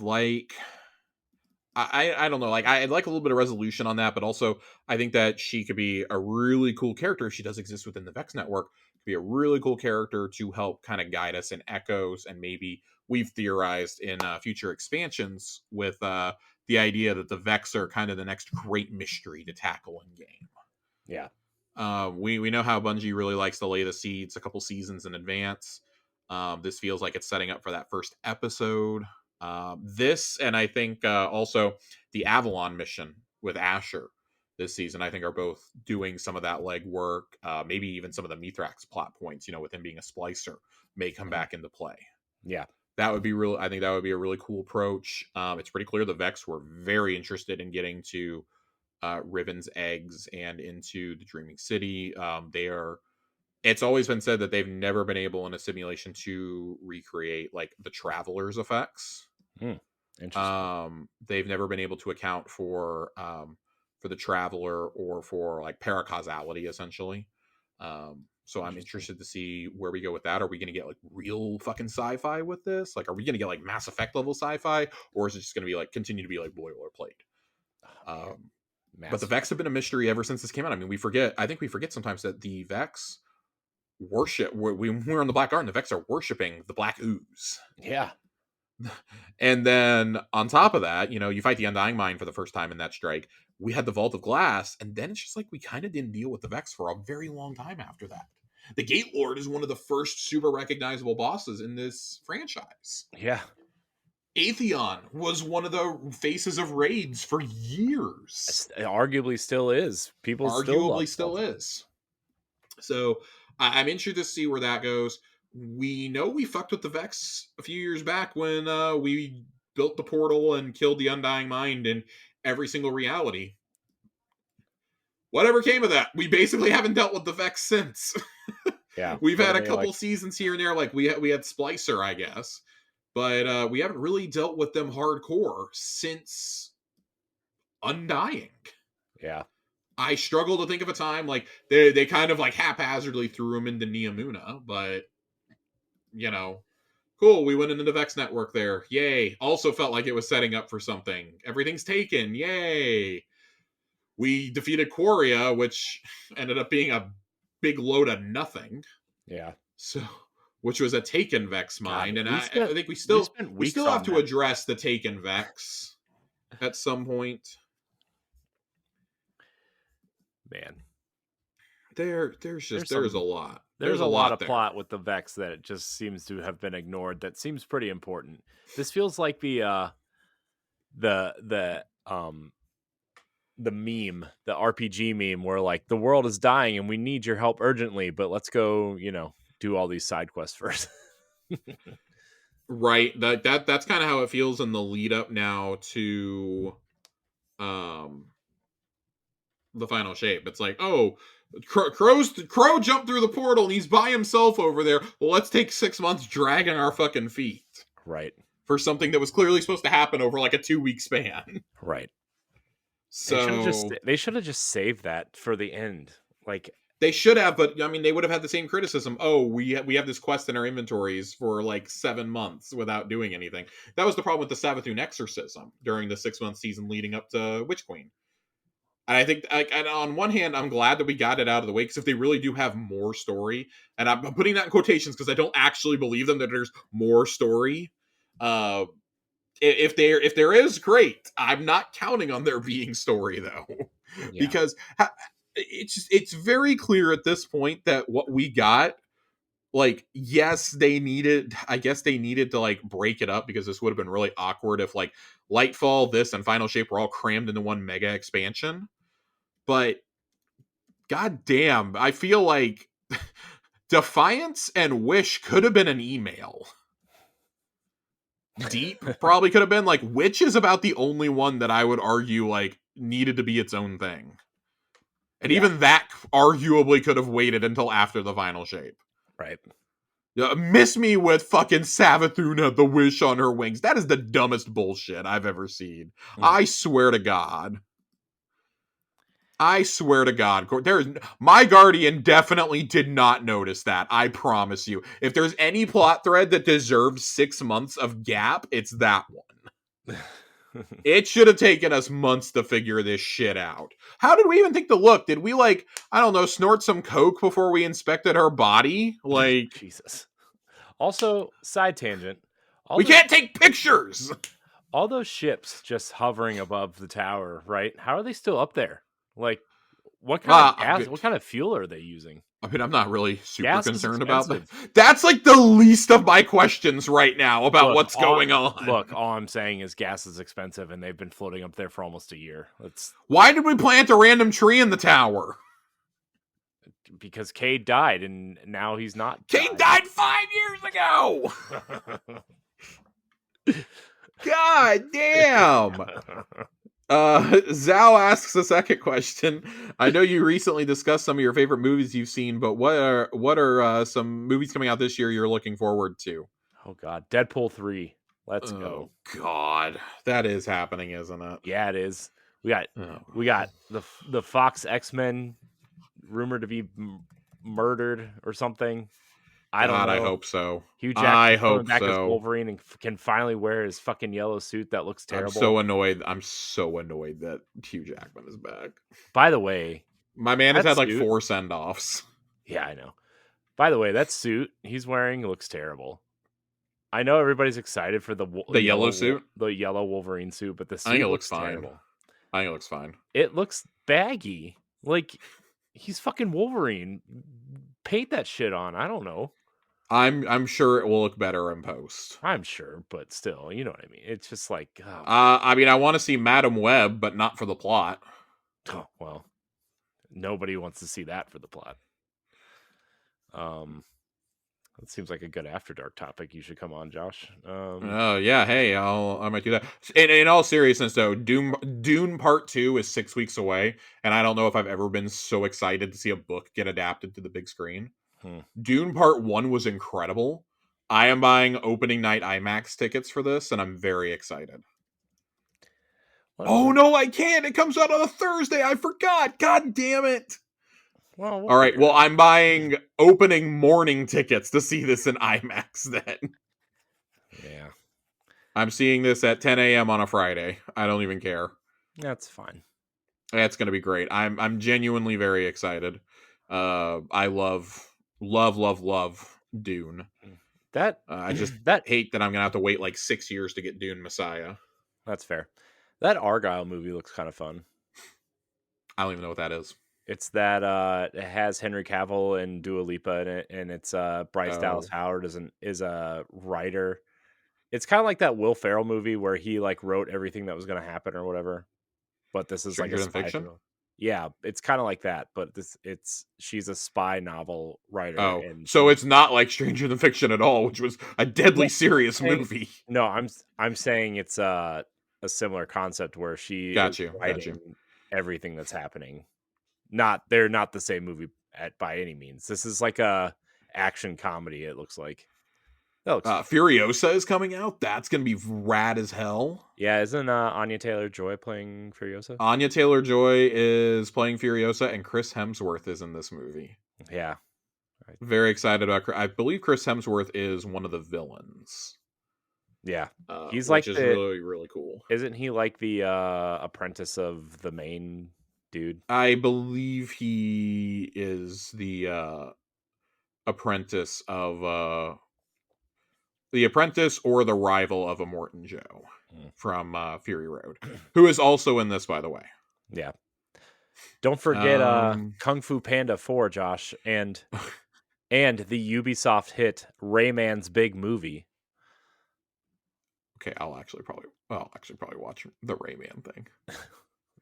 don't know. Like I'd like a little bit of resolution on that, but also I think that she could be a really cool character if she does exist within the Vex network. Could be a really cool character to help kind of guide us in Echoes, and maybe we've theorized in future expansions with the idea that the Vex are kind of the next great mystery to tackle in game. Yeah. We know how Bungie really likes to lay the seeds a couple seasons in advance. This feels like it's setting up for that first episode. This, and I think also the Avalon mission with Asher this season, I think are both doing some of that legwork. Maybe even some of the Mithrax plot points, with him being a splicer, may come back into play. Yeah. That would be real. I think that would be a really cool approach. It's pretty clear the Vex were very interested in getting to Riven's eggs and into the Dreaming City. It's always been said that they've never been able in a simulation to recreate like the Traveler's effects. Interesting. They've never been able to account for the Traveler or for like paracausality, essentially. So I'm interested to see where we go with that. Are we going to get like real fucking sci-fi with this? Like, are we going to get like Mass Effect level sci-fi, or is it just going to be like continue to be like boilerplate? Oh, But the Vex have been a mystery ever since this came out. I mean, I think we forget sometimes that the Vex worship. We're on the Black Garden. The Vex are worshiping the Black Ooze. Yeah. And then on top of that, you fight the Undying Mind for the first time in that strike. We had the Vault of Glass, and then it's just like we kind of didn't deal with the Vex for a very long time after that. The Gate Lord is one of the first super recognizable bosses in this franchise. Yeah. Atheon was one of the faces of raids for years. Arguably still is. People still Arguably love still is. So I'm interested to see where that goes. We know we fucked with the Vex a few years back when we built the portal and killed the Undying Mind in every single reality. Whatever came of that, we basically haven't dealt with the Vex since. Yeah. We've had a couple seasons here and there, like we had Splicer, I guess, but we haven't really dealt with them hardcore since Undying. Yeah. I struggle to think of a time like they kind of like haphazardly threw him into Neomuna, but cool. We went into the Vex network there. Yay. Also felt like it was setting up for something. Everything's taken. Yay. We defeated Quaria, which ended up being a big load of nothing. Yeah. So, which was a taken Vex mind, and I think we still have to address the taken Vex at some point. Man, there's a lot. There's a lot of plot with the Vex that it just seems to have been ignored. That seems pretty important. This feels like the meme, the RPG meme, where like the world is dying and we need your help urgently, but let's go, do all these side quests first. Right. That's kind of how it feels in the lead up now to the final shape. It's like, oh, Crow jumped through the portal and he's by himself over there. Well, let's take 6 months dragging our fucking feet. Right. For something that was clearly supposed to happen over like a 2-week span. Right. So they should have just saved that for the end. Like they should have, but I mean, they would have had the same criticism. Oh, we have this quest in our inventories for like 7 months without doing anything. That was the problem with the Savathun exorcism during the 6-month season leading up to Witch Queen. And I think, and on one hand, I'm glad that we got it out of the way, because if they really do have more story, and I'm putting that in quotations because I don't actually believe them that there's more story. If there is, great. I'm not counting on there being story though, because it's very clear at this point that what we got, like, yes, I guess they needed to like break it up, because this would have been really awkward if like Lightfall, this, and Final Shape were all crammed into one mega expansion. But God damn, I feel like Defiance and Wish could have been an email. Deep probably could have been. Like, Witch is about the only one that I would argue, like, needed to be its own thing. And even that arguably could have waited until after the final shape. Right. Miss me with fucking Savathun the wish on her wings. That is the dumbest bullshit I've ever seen. I swear to God. I swear to God, my guardian definitely did not notice that. I promise you. If there's any plot thread that deserves 6 months of gap, it's that one. It should have taken us months to figure this shit out. How did we even think to look? Did we, like, I don't know, snort some coke before we inspected her body? Like, Jesus. Also, side tangent. We can't take pictures. All those ships just hovering above the tower, right? How are they still up there? Like, what kind of gas? What kind of fuel are they using? I mean, I'm not really super gas concerned about that. That's like the least of my questions right now about what's going on. Look, all I'm saying is gas is expensive, and they've been floating up there for almost a year. Why did we plant a random tree in the tower? Because Cade died, and now he's not. Cade died 5 years ago. God damn. Zhao asks a second question. I know you recently discussed some of your favorite movies you've seen, but what are some movies coming out this year you're looking forward to? Oh God, Deadpool 3. Let's go. God, that is happening, isn't it? Yeah, it is. We got the Fox X-Men rumored to be murdered or something. I don't know. I hope so. Hugh Jackman coming back as Wolverine and can finally wear his fucking yellow suit that looks terrible. I'm so annoyed that Hugh Jackman is back. By the way, my man has had like 4 send-offs. Yeah, I know. By the way, that suit he's wearing looks terrible. I know everybody's excited for the yellow suit, the yellow Wolverine suit, but the suit I think it looks fine. Terrible. I think it looks fine. It looks baggy. Like, he's fucking Wolverine. Paint that shit on. I don't know. I'm sure it will look better in post. I'm sure, but still, you know what I mean. It's just like, I mean, I want to see Madam Web, but not for the plot. Oh, well, nobody wants to see that for the plot. It seems like a good After Dark topic. You should come on, Josh. Oh yeah, hey, I might do that. In all seriousness, though, Dune Part 2 is 6 weeks away, and I don't know if I've ever been so excited to see a book get adapted to the big screen. Dune Part 1 was incredible. I am buying opening night IMAX tickets for this, and I'm very excited. Oh no, I can't! It comes out on a Thursday. I forgot. God damn it! Well, all right. Well, I'm buying opening morning tickets to see this in IMAX then. Yeah. I'm seeing this at 10 a.m. on a Friday. I don't even care. That's fine. That's going to be great. I'm genuinely very excited. I love Dune. I just hate that I'm going to have to wait like 6 years to get Dune Messiah. That's fair. That Argyle movie looks kind of fun. I don't even know what that is. It's that it has Henry Cavill and Dua Lipa in it, and it's Bryce Dallas Howard is a writer. It's kind of like that Will Ferrell movie where he like wrote everything that was going to happen or whatever. But this is Stranger like a Than Fiction. Yeah, it's kind of like that, but she's a spy novel writer. Oh, and so it's not like Stranger Than Fiction at all, which was a deadly serious movie. No, I'm saying it's a similar concept where she is writing everything that's happening. They're not the same movie by any means. This is like a action comedy. It looks like. Furiosa is coming out. That's gonna be rad as hell. Yeah, isn't Anya Taylor-Joy playing Furiosa? Anya Taylor-Joy is playing Furiosa, and Chris Hemsworth is in this movie. Yeah, very excited about. I believe Chris Hemsworth is one of the villains. Yeah, he's which is really really cool. Isn't he like the apprentice of the main dude? I believe he is the apprentice of the apprentice or the rival of Immortan Joe from Fury Road, who is also in this, by the way. Yeah. Don't forget Kung Fu Panda 4, Josh, and the Ubisoft hit Rayman's Big Movie. Okay, I'll actually probably watch the Rayman thing.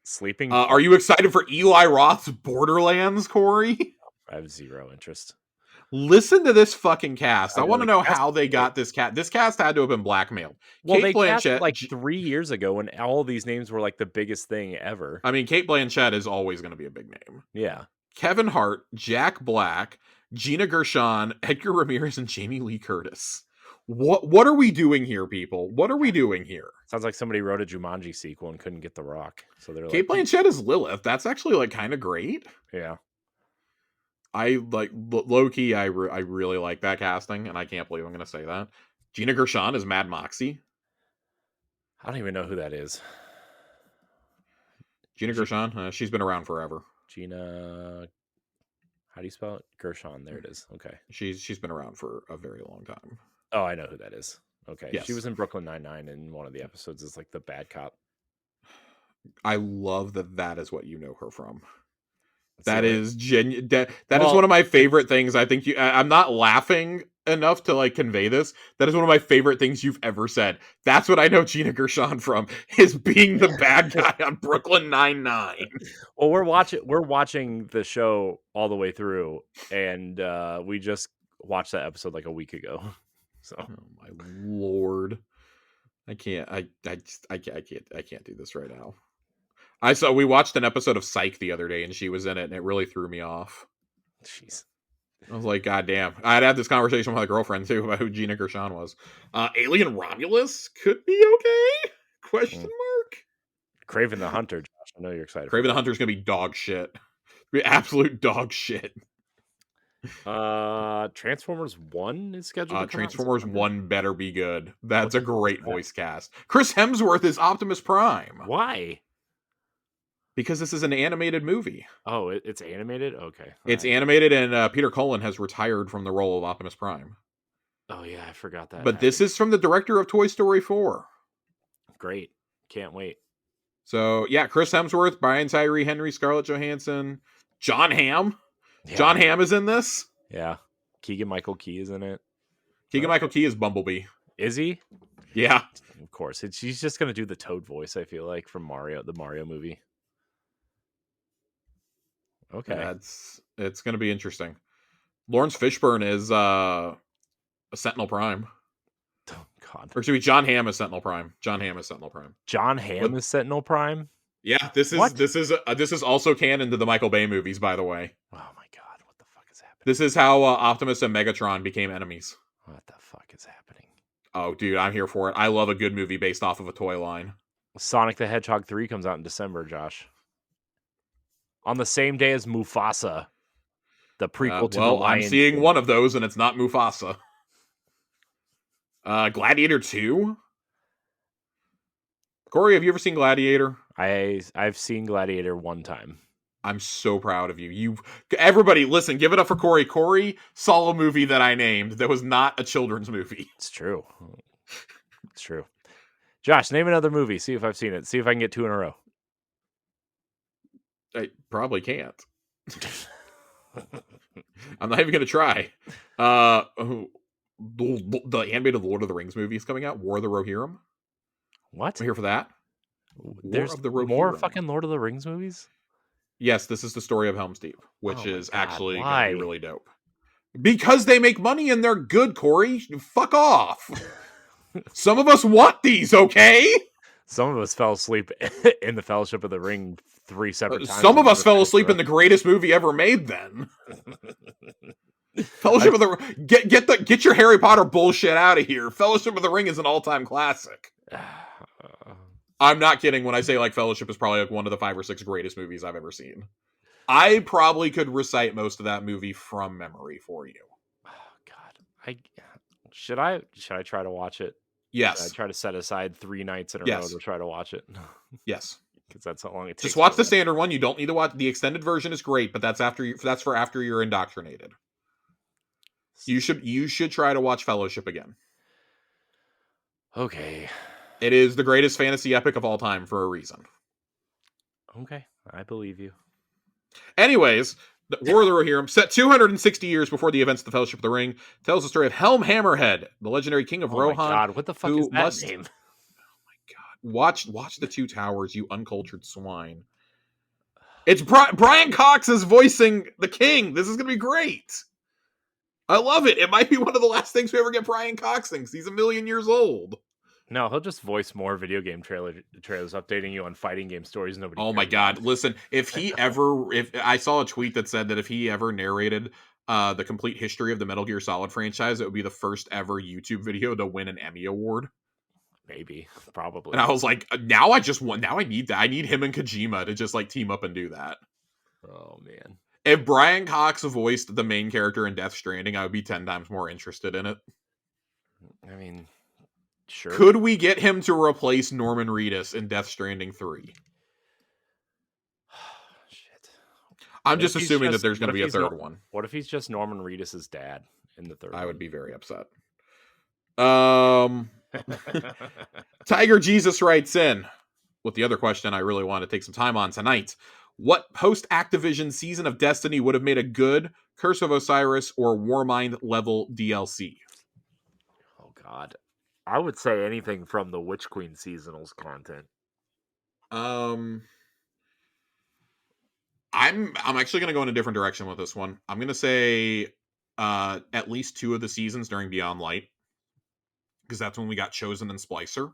Sleeping Are you excited for Eli Roth's Borderlands, Corey? I have zero interest. Listen to this fucking cast. I I know want to the know cast how is they great. got this cast. This cast had to have been blackmailed. Well, Kate they cast it Blanchett. like 3 years ago when all these names were like the biggest thing ever. I mean, Kate Blanchett is always going to be a big name. Yeah. Kevin Hart, Jack Black, Gina Gershon, Edgar Ramirez, and Jamie Lee Curtis. What are we doing here, people? What are we doing here? Sounds like somebody wrote a Jumanji sequel and couldn't get The Rock. So they're Kate like, Blanchett is Lilith. That's actually like kind of great. yeah. I like low key. I really like that casting, and I can't believe I'm going to say that. Gina Gershon is Mad Moxie. I don't even know who that is. Gina Gershon. She's been around forever. Gina, how do you spell it? Gershon. There it is. Okay. She's been around for a very long time. Oh, I know who that is. Okay. Yes. She was in Brooklyn Nine-Nine, and one of the episodes is like the bad cop. I love that is what you know her from. That's that is genuine. That well, is one of my favorite things. I think I'm not laughing enough to like convey this. That is one of my favorite things you've ever said. That's what I know Gina Gershon from, is being the bad guy on Brooklyn Nine-Nine. Well, we're watching the show all the way through, and we just watched that episode like a week ago. So, oh my lord, I can't. I can't do this right now. We watched an episode of Psych the other day, and she was in it, and it really threw me off. Jeez. I was like, God damn. I'd had this conversation with my girlfriend, too, about who Gina Gershon was. Alien Romulus could be okay? Question mark? Kraven the Hunter, Josh. I know you're excited. Kraven the Hunter's going to be dog shit. Be absolute dog shit. Transformers 1 is scheduled to come Transformers 1 better be good. That's a great voice cast. Chris Hemsworth is Optimus Prime. Why? Because this is an animated movie. Oh, it's animated? Okay. It's animated, and Peter Cullen has retired from the role of Optimus Prime. Oh, yeah, I forgot that. But this is from the director of Toy Story 4. Great. Can't wait. So, yeah, Chris Hemsworth, Brian Tyree Henry, Scarlett Johansson, John Hamm. Yeah. John Hamm is in this. Yeah. Keegan-Michael Key is in it. Keegan-Michael Key is Bumblebee. Is he? Yeah. Of course. He's just going to do the Toad voice, I feel like, from the Mario movie. Okay. It's going to be interesting. Lawrence Fishburne is a Sentinel Prime. Oh, God. Or excuse me, John Hamm is Sentinel Prime. John Hamm is Sentinel Prime. John Hamm is Sentinel Prime? Yeah, this is also canon to the Michael Bay movies, by the way. Oh my God, what the fuck is happening? This is how Optimus and Megatron became enemies. What the fuck is happening? Oh, dude, I'm here for it. I love a good movie based off of a toy line. Sonic the Hedgehog 3 comes out in December, Josh. On the same day as Mufasa, the prequel to The Lion I'm seeing King. one of those, and it's not Mufasa. Gladiator 2? Corey, have you ever seen Gladiator? I've seen Gladiator one time. I'm so proud of you. Everybody, listen, give it up for Corey. Corey saw a movie that I named that was not a children's movie. It's true. It's true. Josh, name another movie. See if I've seen it. See if I can get 2 in a row. I probably can't. I'm not even going to try. The animated Lord of the Rings movie is coming out. War of the Rohirrim. What? I'm here for that. There's more fucking Lord of the Rings movies? Yes, this is the story of Helm's Deep, which is actually going to be really dope. Because they make money and they're good, Corey. Fuck off. Some of us want these, okay? Some of us fell asleep in the Fellowship of the Ring 3 separate times. Some of us fell asleep in the greatest movie ever made then. Fellowship of the get your Harry Potter bullshit out of here. Fellowship of the Ring is an all-time classic. I'm not kidding when I say like Fellowship is probably like one of the 5 or 6 greatest movies I've ever seen. I probably could recite most of that movie from memory for you. Oh God. Should I try to watch it? Yes. Should I try to set aside 3 nights in a row to try to watch it? Yes. Because that's how long it takes. Just watch the standard one. You don't need to watch the extended version is great, but that's for after you're indoctrinated. You should try to watch Fellowship again. Okay. It is the greatest fantasy epic of all time for a reason. Okay, I believe you. Anyways, War of the Rohirrim, set 260 years before the events of the Fellowship of the Ring, tells the story of Helm Hammerhead, the legendary king of Rohan. Oh my God, what the fuck is that name? Oh my God. Watch the Two Towers, you uncultured swine. It's Brian Cox is voicing the king. This is gonna be great. I love it. It might be one of the last things we ever get Brian Cox things. He's a million years old. No, he'll just voice more video game trailers, updating you on fighting game stories nobody Oh my cares god! about. Listen, if I saw a tweet that said that if he ever narrated the complete history of the Metal Gear Solid franchise, it would be the first ever YouTube video to win an Emmy award. Maybe, And probably. I was like, now I need that. I need him and Kojima to just like team up and do that. Oh man. If Brian Cox voiced the main character in Death Stranding, I would be 10 times more interested in it. I mean, sure. Could we get him to replace Norman Reedus in Death Stranding 3? Shit. I'm just assuming that there's going to be a third one. What if he's just Norman Reedus' dad in the third one? I would be very upset. Tiger Jesus writes in with the other question I really want to take some time on tonight. What post-Activision season of Destiny would have made a good Curse of Osiris or Warmind level DLC? Oh god. I would say anything from the Witch Queen seasonals content. I'm actually going to go in a different direction with this one. I'm going to say at least 2 of the seasons during Beyond Light, because that's when we got Chosen and Splicer.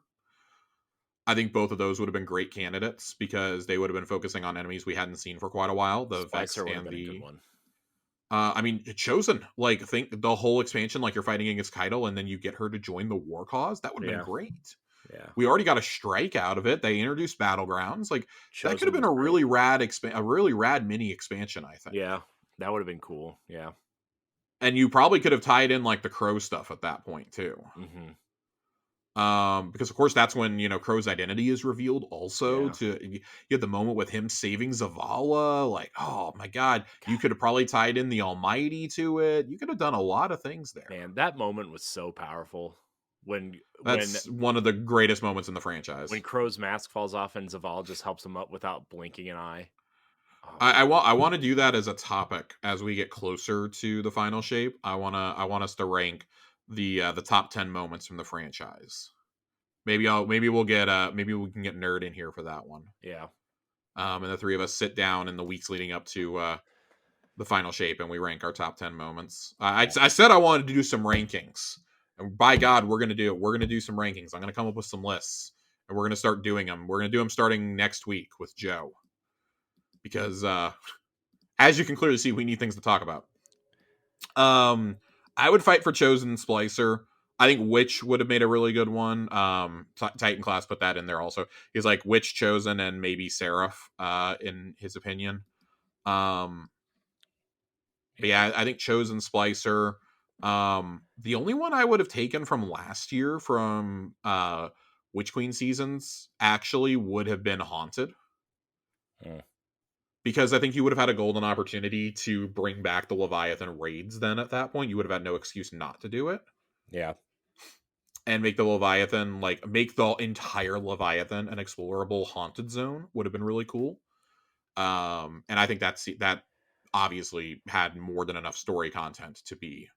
I think both of those would have been great candidates because they would have been focusing on enemies we hadn't seen for quite a while. The Vex and the good one. I mean, Chosen. Like, think the whole expansion, like you're fighting against Keitel, and then you get her to join the War Cause. That would have been great. Yeah, we already got a strike out of it. They introduced Battlegrounds. Like Chosen that could have been a really rad mini expansion. I think. Yeah, that would have been cool. Yeah, and you probably could have tied in like the Crow stuff at that point too. Mm-hmm. Because of course that's when Crow's identity is revealed. Also, you had the moment with him saving Zavala. Like, oh my god, you could have probably tied in the Almighty to it. You could have done a lot of things there. Man, that moment was so powerful. That's one of the greatest moments in the franchise. When Crow's mask falls off and Zavala just helps him up without blinking an eye. Oh, I want to do that as a topic as we get closer to the final shape. I want us to rank the top 10 moments from the franchise. Maybe we can get Nerd in here for that one. Yeah. And the three of us sit down in the weeks leading up to the final shape and we rank our top 10 moments. I said I wanted to do some rankings. And by God, we're going to do it. We're going to do some rankings. I'm going to come up with some lists and we're going to start doing them. We're going to do them starting next week with Joe. Because as you can clearly see, we need things to talk about. I would fight for Chosen Splicer. I think Witch would have made a really good one. Titan Class put that in there also. He's like Witch, Chosen, and maybe Seraph, in his opinion. But yeah, I think Chosen Splicer. The only one I would have taken from last year from Witch Queen seasons actually would have been Haunted. Yeah. Because I think you would have had a golden opportunity to bring back the Leviathan raids then at that point. You would have had no excuse not to do it. Yeah. And make the Leviathan, make the entire Leviathan an explorable haunted zone would have been really cool. And I think that obviously had more than enough story content to be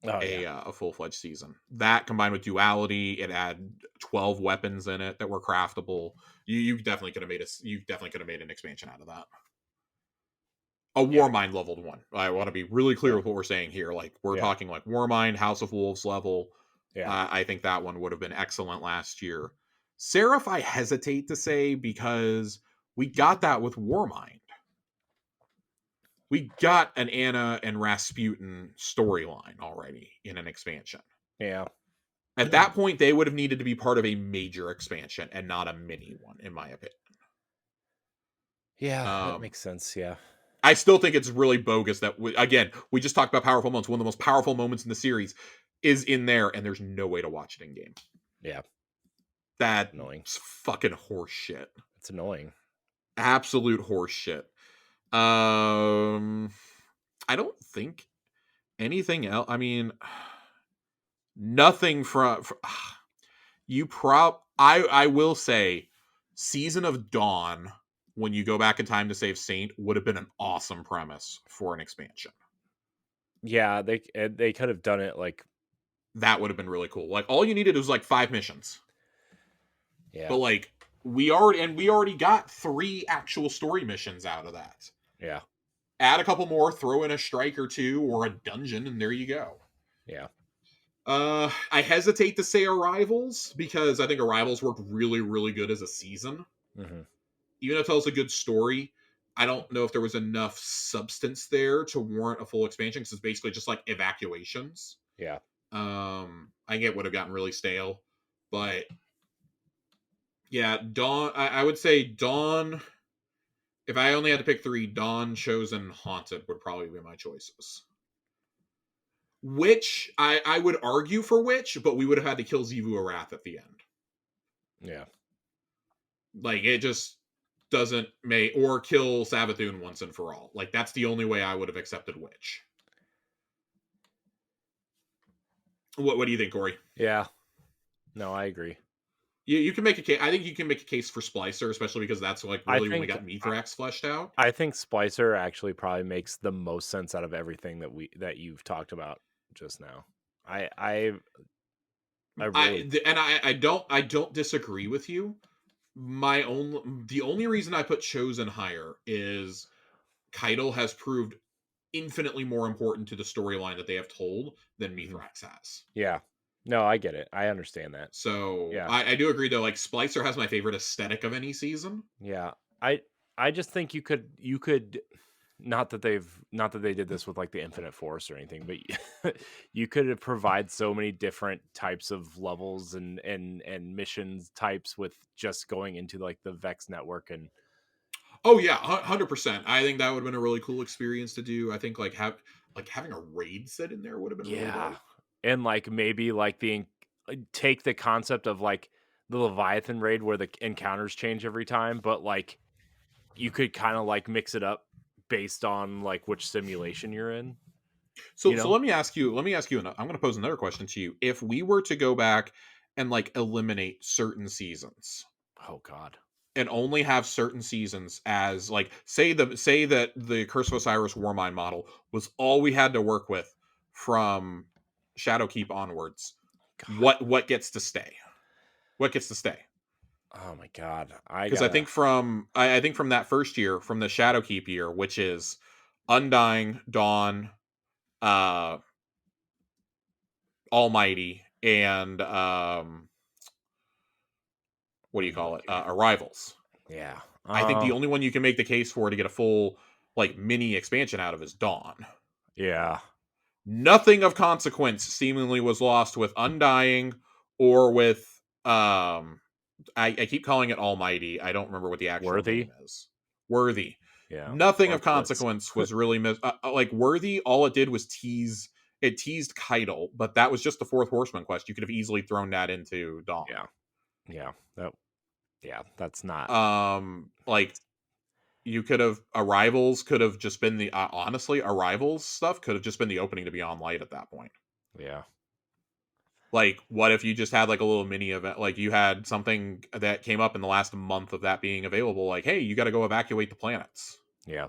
a full-fledged season. That combined with duality, it had 12 weapons in it that were craftable. You definitely could have made an expansion out of that. A Warmind leveled one. I want to be really clear with what we're saying here. Like we're talking like Warmind, House of Wolves level. Yeah, I think that one would have been excellent last year. Seraph, I hesitate to say because we got that with Warmind. We got an Anna and Rasputin storyline already in an expansion. Yeah. At that point, they would have needed to be part of a major expansion and not a mini one, in my opinion. Yeah, that makes sense. Yeah. I still think it's really bogus that, we just talked about powerful moments. One of the most powerful moments in the series is in there, and there's no way to watch it in game. Yeah. That's annoying. Fucking horse shit. It's annoying. Absolute horse shit. I don't think anything else. I mean, nothing from you. I will say, Season of Dawn, when you go back in time to save Saint, would have been an awesome premise for an expansion. Yeah, they could have done it like that would have been really cool. Like all you needed was like 5 missions. Yeah. But like we already got 3 actual story missions out of that. Yeah. Add a couple more, throw in a strike or two or a dungeon, and there you go. Yeah. I hesitate to say Arrivals because I think Arrivals worked really, really good as a season. Hmm. Even if it tells a good story, I don't know if there was enough substance there to warrant a full expansion because it's basically just like evacuations. Yeah. I think it would have gotten really stale, but yeah, Dawn. I would say Dawn. If I only had to pick 3, Dawn, Chosen, Haunted would probably be my choices. Which I would argue for which, but we would have had to kill Zivu Arath at the end. Yeah. Like it just doesn't make or kill Savathun once and for all. Like that's the only way I would have accepted which. What do you think, Corey? Yeah. No, I agree. You can make a case. I think you can make a case for Splicer, especially because that's like I really when we think got Mithrax fleshed out. I think Splicer actually probably makes the most sense out of everything that you've talked about just now. I I I really I don't disagree with you. The only reason I put Chosen higher is Keitel has proved infinitely more important to the storyline that they have told than Mhm. Mithrax has. Yeah. No, I get it. I understand that. So Yeah. I do agree though. Like Splicer has my favorite aesthetic of any season. Yeah. I just think you could not that they did this with like the Infinite Force or anything, but you could provide so many different types of levels and missions types with just going into like the Vex network and Oh yeah, 100%. I think that would have been a really cool experience to do. I think like having a raid set in there would have been really yeah. dope. And like maybe like take the concept of like the Leviathan raid where the encounters change every time, but like you could kind of like mix it up based on like which simulation you're in, you So know? let me ask you. I'm going to pose another question to you. If we were to go back and like eliminate certain seasons Oh god. and only have certain seasons as like say that the Curse of Osiris Warmind model was all we had to work with from Shadowkeep onwards, God. what gets to stay? What gets to stay? Oh my god. I Because I gotta think from that first year, from the Shadowkeep year, which is Undying, Dawn, uh, Almighty, and what do you I'm call with it? you. Arrivals. Yeah. I think the only one you can make the case for to get a full like mini expansion out of is Dawn. Yeah. Nothing of consequence seemingly was lost with Undying or with I keep calling it Almighty. I don't remember what the actual Worthy. name is. Worthy. Yeah. Nothing Or of Bliss. consequence was really like Worthy. All it did was tease. It teased Keitel, but that was just the fourth horseman quest. You could have easily thrown that into Dawn. Yeah. Yeah. That yeah, that's not Like you could have Arrivals could have just been the honestly Arrivals stuff could have just been the opening to Beyond Light at that point. yeah. Like, what if you just had like a little mini event? Like, you had something that came up in the last month of that being available. Like, hey, you got to go evacuate the planets. Yeah.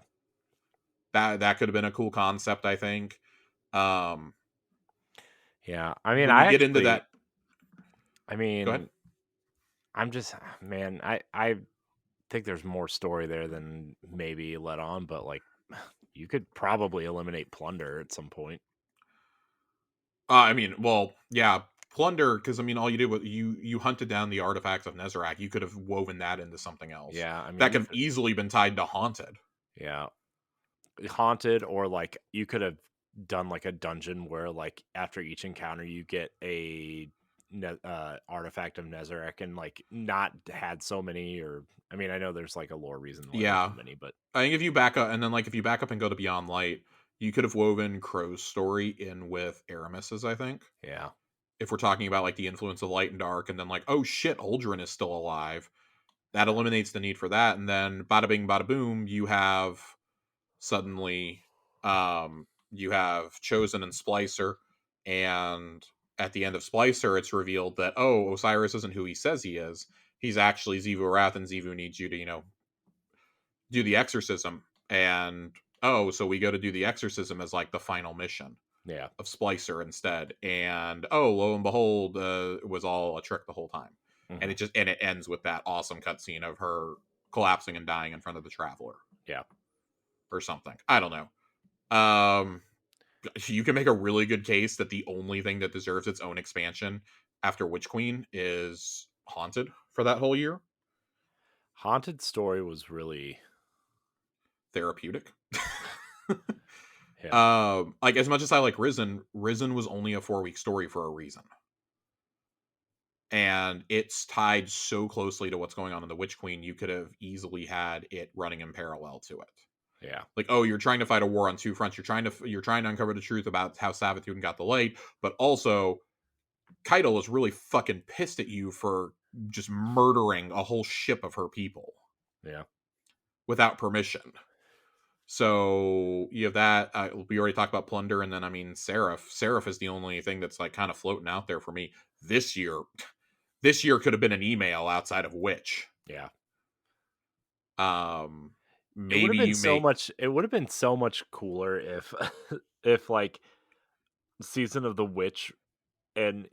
That could have been a cool concept. I think. Um, Yeah. I mean, when you I get into actually that, I go ahead. mean, I'm just man, I think there's more story there than maybe let on, but like you could probably eliminate plunder at some point. I mean, well, yeah, plunder because I mean, all you did was you hunted down the artifacts of Nezarec. You could have woven that into something else Yeah, I that mean, could you have could easily been tied to Haunted. yeah. Haunted or like you could have done like a dungeon where like after each encounter you get a artifact of Nezarec and like not had so many or I mean I know there's like a lore reason why there's so Yeah, many but I think if you back up and then like if you back up and go to Beyond Light, you could have woven Crow's story in with Aramis's. I think yeah. if we're talking about like the influence of light and dark, and then like oh shit, Uldren is still alive, that eliminates the need for that, and then bada bing, bada boom, you have suddenly you have Chosen and Splicer, and at the end of Splicer, it's revealed that oh, Osiris isn't who he says he is. He's actually Zivu Wrath, and Zivu needs you to do the exorcism, and oh, so we go to do the exorcism as like the final mission Yeah. of Splicer instead, and oh, lo and behold, it was all a trick the whole time. and it ends with that awesome cutscene of her collapsing and dying in front of the Traveler. Yeah. Or something. I don't know. You can make a really good case that the only thing that deserves its own expansion after Witch Queen is Haunted for that whole year. Haunted story was really therapeutic. yeah. Like as much as I like Risen was only a 4-week story for a reason. And it's tied so closely to what's going on in the Witch Queen, you could have easily had it running in parallel to it. Yeah. Like, oh, you're trying to fight a war on two fronts. You're trying to uncover the truth about how Savathun got the light, but also Keitel is really fucking pissed at you for just murdering a whole ship of her people. Yeah. Without permission. So you have that. We already talked about Plunder, and then I mean Seraph. Seraph is the only thing that's like kind of floating out there for me this year. This year could have been an email outside of Witch. Yeah. It would have Maybe been you so make. much. It would have been so much cooler if, if like Season of the Witch, and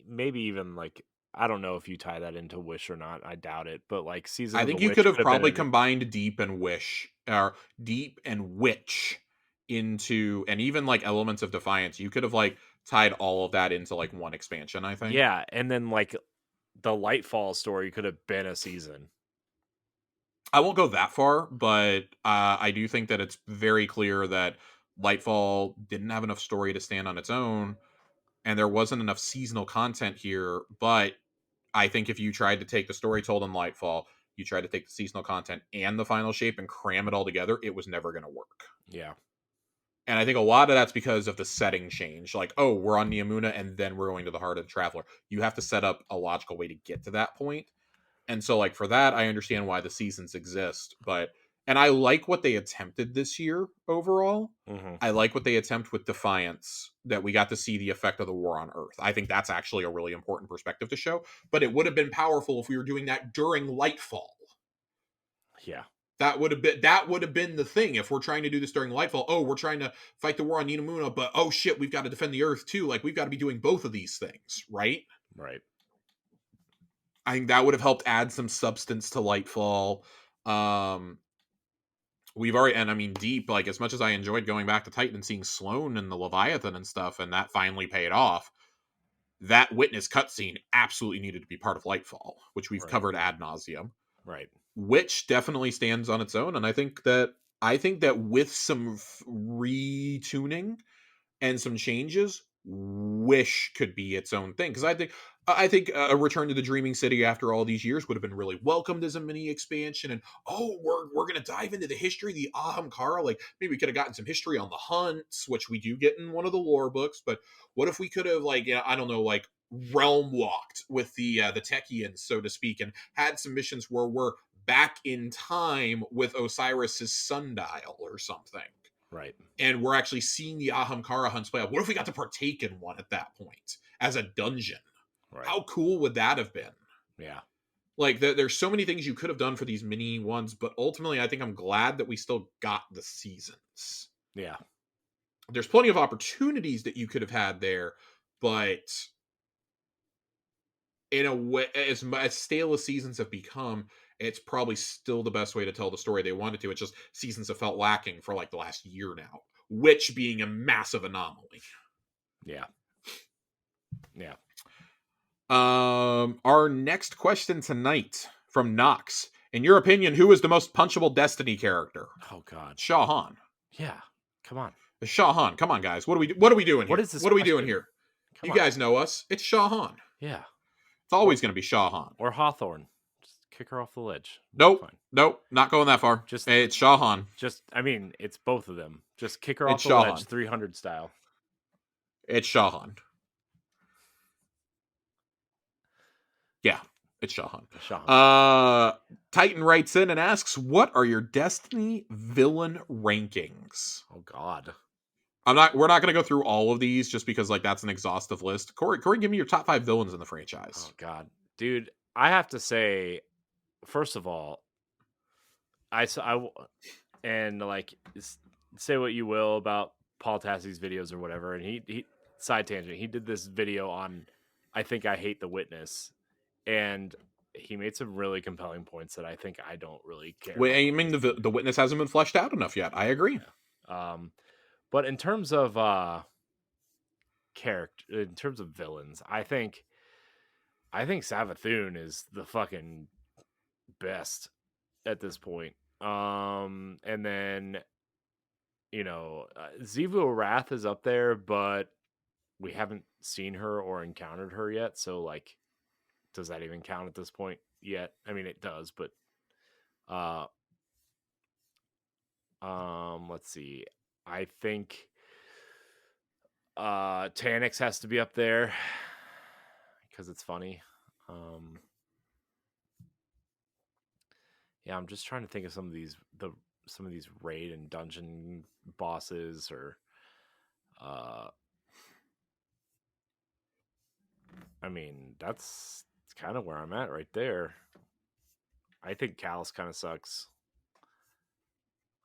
maybe even like I don't know if you tie that into Wish or not. I doubt it, but like Season I of the think you could Witch have could have been probably an combined Deep and Wish, or Deep and Witch into, and even like elements of Defiance. You could have like tied all of that into like one expansion. I think. yeah, and then like the Lightfall story could have been a season. I won't go that far, but I do think that it's very clear that Lightfall didn't have enough story to stand on its own, and there wasn't enough seasonal content here. But I think if you tried to take the story told in Lightfall, you tried to take the seasonal content and the final shape and cram it all together, it was never going to work. Yeah. And I think a lot of that's because of the setting change. Like, oh, we're on Niamuna and then we're going to the Heart of the Traveler. You have to set up a logical way to get to that point. And so, like, for that, I understand why the seasons exist. And I like what they attempted this year overall. I like what they attempt with Defiance, that we got to see the effect of the war on Earth. I think that's actually a really important perspective to show. But it would have been powerful if we were doing that during Lightfall. Yeah. That would have been the thing if we're trying to do this during Lightfall. Oh, we're trying to fight the war on Ninamuna, but oh shit, we've got to defend the Earth too. Like we've got to be doing both of these things, right? Right. I think that would have helped add some substance to Lightfall. We've already, and I mean, Deep, like as much as I enjoyed going back to Titan and seeing Sloane and the Leviathan and stuff, and that finally paid off. That witness cutscene absolutely needed to be part of Lightfall, which we've Right. covered ad nauseum. Right. Which definitely stands on its own, and I think that with some retuning and some changes, Wish could be its own thing, because I think a return to the Dreaming City after all these years would have been really welcomed as a mini expansion. And oh, we're gonna dive into the history of the Ahamkara. Like maybe we could have gotten some history on the hunts, which we do get in one of the lore books. But what if we could have like I don't know, like realm walked with the Techians, so to speak, and had some missions where we're back in time with Osiris's sundial or something, Right. and we're actually seeing the Ahamkara hunts play out. What if we got to partake in one at that point as a dungeon? Right. How cool would that have been? Yeah. Like, there's so many things you could have done for these mini ones, but ultimately, I think I'm glad that we still got the seasons. Yeah. There's plenty of opportunities that you could have had there, but in a way, as stale as seasons have become, it's probably still the best way to tell the story they wanted to. It's just seasons have felt lacking for like the last year now, which being a massive anomaly. Yeah. Yeah. Our next question tonight from Knox. In your opinion, who is the most punchable Destiny character? Oh God. Shah Han. Yeah. Come on. Shah Han. Come on, guys. What are we doing What here? is this What are we doing question? here? Come You on. guys know us. It's Shah Han. Yeah. It's always going to be Shah Han. Or Hawthorne. Just kick her off the ledge. Nope. Fine. Nope. Not going that far. It's Shah Han. I mean, it's both of them. Just kick her It's off the Shah ledge, Han. 300 style. It's Shah Han. Yeah, it's Shah Han. Titan writes in and asks, "What are your Destiny villain rankings?" Oh God. We're not going to go through all of these just because like that's an exhaustive list. Corey, give me your top 5 villains in the franchise. Oh God, dude, I have to say, first of all, and like say what you will about Paul Tassie's videos or whatever, and he side tangent. He did this video on, I think I hate the witness, and he made some really compelling points that I think I don't really care Well, about. I mean, the witness hasn't been fleshed out enough yet. I agree. Yeah. But in terms of character, in terms of villains, I think Savathun is the fucking best at this point. And then Zivu Wrath is up there, but we haven't seen her or encountered her yet. So like, does that even count at this point yet? I mean, it does, but uh, let's see. I think Tanix has to be up there because it's funny. Um, yeah, I'm just trying to think of some of these raid and dungeon bosses or uh I mean, that's kind of where I'm at right there. I think Callus kind of sucks.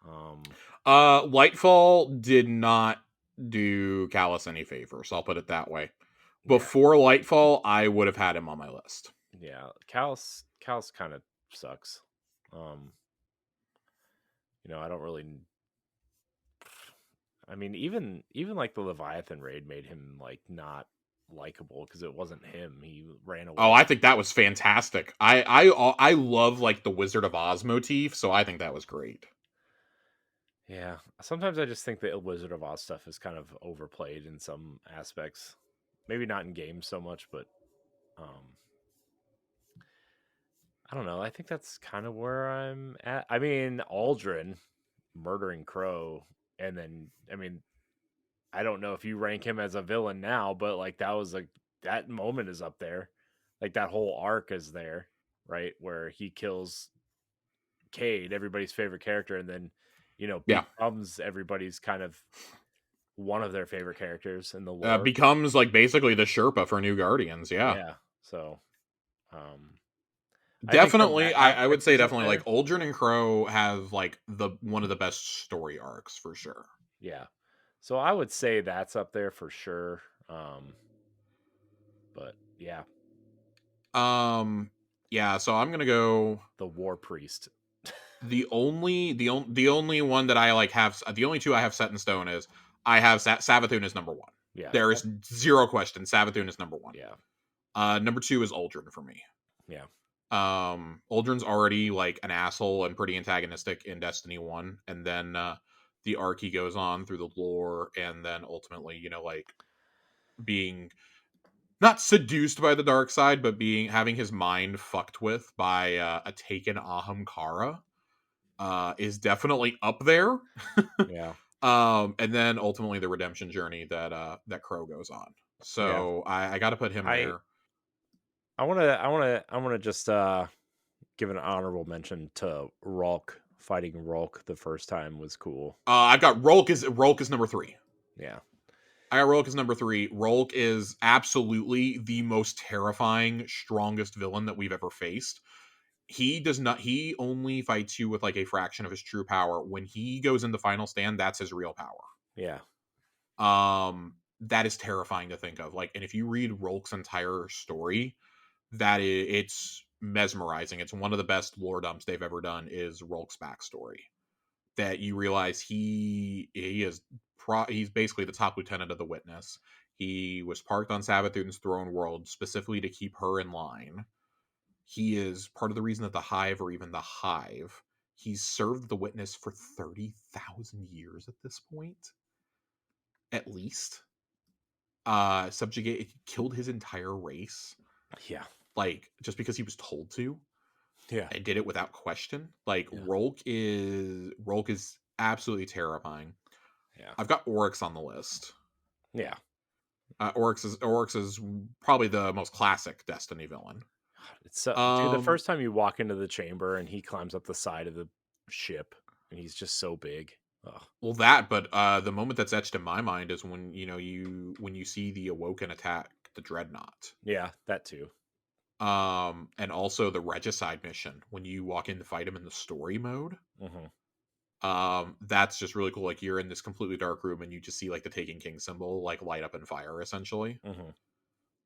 Um Lightfall did not do Callus any favors. I'll put it that way. yeah. Before Lightfall, I would have had him on my list. Yeah, Callus kind of sucks. Um I don't really I mean even like the Leviathan raid made him like not likable because it wasn't him. He ran Oh, away. I think that was fantastic. I love like the Wizard of Oz motif, so I think that was great. Yeah. Sometimes I just think the Wizard of Oz stuff is kind of overplayed in some aspects. Maybe not in games so much, but um I don't know. I think that's kind of where I'm at. I mean, Aldrin murdering Crow, and then I mean, I don't know if you rank him as a villain now, but like that was like that moment is up there. Like that whole arc is there, right? Where he kills Cade, everybody's favorite character, and then Yeah. becomes everybody's kind of one of their favorite characters in the lore. Becomes like basically the Sherpa for New Guardians. Yeah. Yeah. So um I think from Definitely, that I would aspect say he's up definitely like there. Aldrin and Crow have like the one of the best story arcs for sure. Yeah. So I would say that's up there for sure. But yeah, Yeah, so I'm gonna go the War Priest. the only one that I like have the only two I have set in stone is I have Savathun is number one. Yeah. There is zero question. Savathun is number one. Yeah. Number two is Aldrin for me. Yeah. Aldrin's already like an asshole and pretty antagonistic in Destiny 1, and then the arc he goes on through the lore, and then ultimately, like being not seduced by the dark side, but being having his mind fucked with by a taken Ahamkara is definitely up there. Yeah. And then ultimately the redemption journey that Crow goes on. Yeah. So I got to put him I there. I want to just give an honorable mention to Rolk. Fighting Rolk the first time was cool. I've got Rolk is number three. Yeah. I got Rolk as number three. Rolk is absolutely the most terrifying, strongest villain that we've ever faced. He only fights you with like a fraction of his true power. When he goes into final stand, that's his real power. Yeah. That is terrifying to think of. Like, and if you read Rolk's entire story, it's mesmerizing. It's one of the best lore dumps they've ever done is Rolk's backstory. That you realize he's basically the top lieutenant of the Witness. He was parked on Savathun's throne world specifically to keep her in line. He is part of the reason that the Hive or even the Hive. He's served the Witness for 30,000 years at this point, at least. Subjugated, killed his entire race, Yeah. like just because he was told to, Yeah. and did it without question. Like Yeah. Rolk is absolutely terrifying. Yeah. I've got Oryx on the list. Yeah. Oryx is probably the most classic Destiny villain. It's so, dude, the Um, first time you walk into the chamber and he climbs up the side of the ship and he's just so big. Oh, well, but the moment that's etched in my mind is when you see the Awoken attack the Dreadnought. yeah, that too. And also the Regicide mission when you walk in to fight him in the story mode. Mm-hmm. That's just really cool. Like you're in this completely dark room and you just see like the Taken King symbol like light up in fire essentially. Mm-hmm.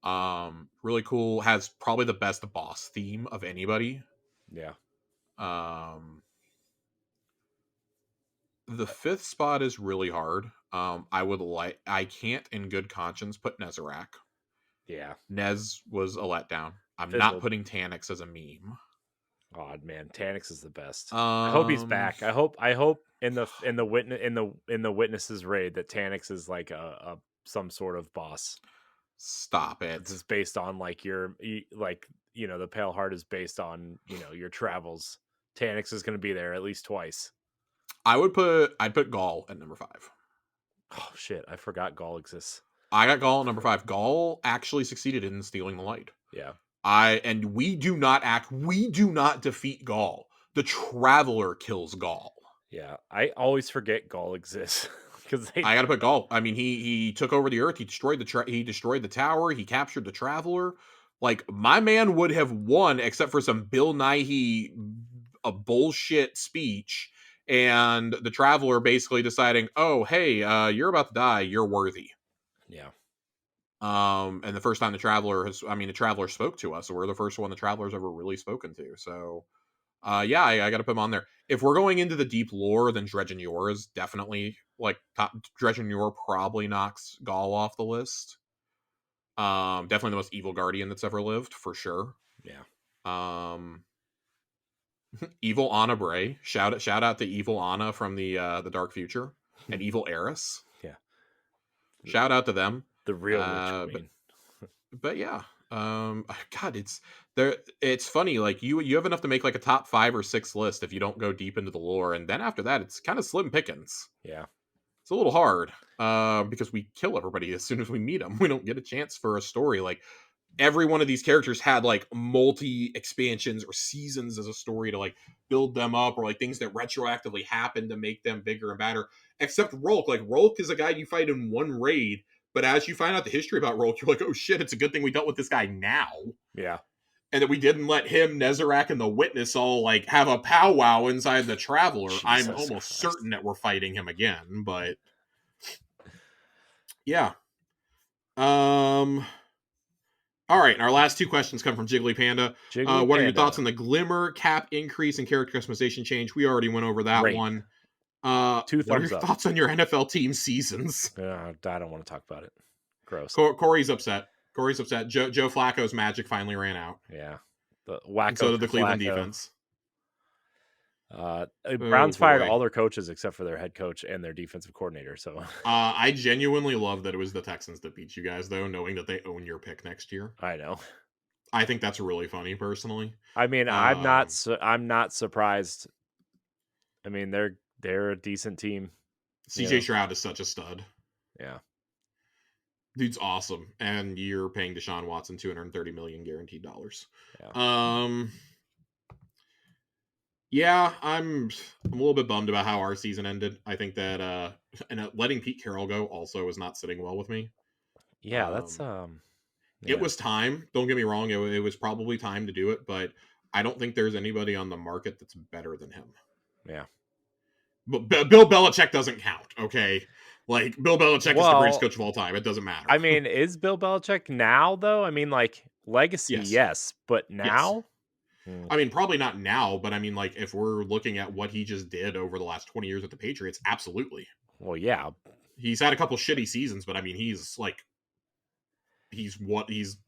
Really cool. Has probably the best boss theme of anybody. Yeah. Um, the fifth spot is really hard. I can't in good conscience put Nezarek. Yeah. Nez was a letdown. I'm not Fizzled. putting Tanix as a meme. God, man, Tanix is the best. I hope he's Um, back. I hope in the witnesses raid that Tanix is like a some sort of boss. Stop This it. is based on like the Pale Heart is based on your travels. Tanix is going to be there at least twice. I'd put Gaul at number 5. Oh shit, I forgot Gaul exists. I got Gaul at number 5. Gaul actually succeeded in stealing the light. Yeah. We do not defeat Gaul. The Traveler kills Gaul. Yeah, I always forget Gaul exists because I got to put Gaul. I mean, he took over the Earth. He destroyed the tower. He captured the Traveler. Like, my man would have won, except for some Bill Nighy a bullshit speech, and the Traveler basically deciding, "Oh, hey, you're about to die. You're worthy." Yeah. And the first time the Traveler spoke to us, so we're the first one the Traveler's ever really spoken to. So, yeah, I got to put him on there. If we're going into the deep lore, then Dredge and Yor is definitely like top. Dredge and Yor probably knocks Gaul off the list. Definitely the most evil guardian that's ever lived, for sure. Yeah. Um, evil Anna Bray. Shout out to evil Anna from the Dark Future and evil Eris. Yeah. Shout out to them. The real Witch But Queen. but yeah. God, it's there. It's funny. Like you have enough to make like a top 5 or 6 list if you don't go deep into the lore, and then after that, it's kind of slim pickings. Yeah. It's a little hard because we kill everybody as soon as we meet them. We don't get a chance for a story. Like every one of these characters had like multi expansions or seasons as a story to like build them up, or like things that retroactively happen to make them bigger and better. Except Rolk. Like Rolk is a guy you fight in one raid, but as you find out the history about Rolk, you're like, oh shit, it's a good thing we dealt with this guy now. Yeah. And that we didn't let him, Nezarek, and the Witness all like have a powwow inside the Traveler. I'm Jesus almost Christ. certain that we're fighting him again, but yeah. All right, and our last 2 questions come from Jiggly Panda. Jiggly What are your Panda. thoughts on the Glimmer cap increase and character customization change? We already went over that Great. one. 2 What are thumbs your up. thoughts on your NFL team seasons? I don't want to talk about it. Gross. Corey's upset. Joe Flacco's magic finally ran out. Yeah. The wacko And so did the Flacco. Cleveland defense. Browns fired all their coaches except for their head coach and their defensive coordinator. So I genuinely love that it was the Texans that beat you guys, though, knowing that they own your pick next year. I know. I think that's really funny, personally. I mean, I'm not surprised. I mean, they're a decent team. CJ Stroud is such a stud. Yeah. Dude's awesome, and you're paying Deshaun Watson $230 million guaranteed dollars. Yeah. Yeah, I'm a little bit bummed about how our season ended. I think that and letting Pete Carroll go also was not sitting well with me. Yeah, that's Yeah. It was time. Don't get me wrong; it was probably time to do it, but I don't think there's anybody on the market that's better than him. Yeah. But Bill Belichick doesn't count. Okay. Like Bill Belichick is the greatest coach of all time. It doesn't matter. I mean, is Bill Belichick now though? I mean, like legacy, yes, but now. Yes. I mean, probably not now, but I mean, like if we're looking at what he just did over the last 20 years with the Patriots, absolutely. Well, yeah, he's had a couple shitty seasons, but I mean, he's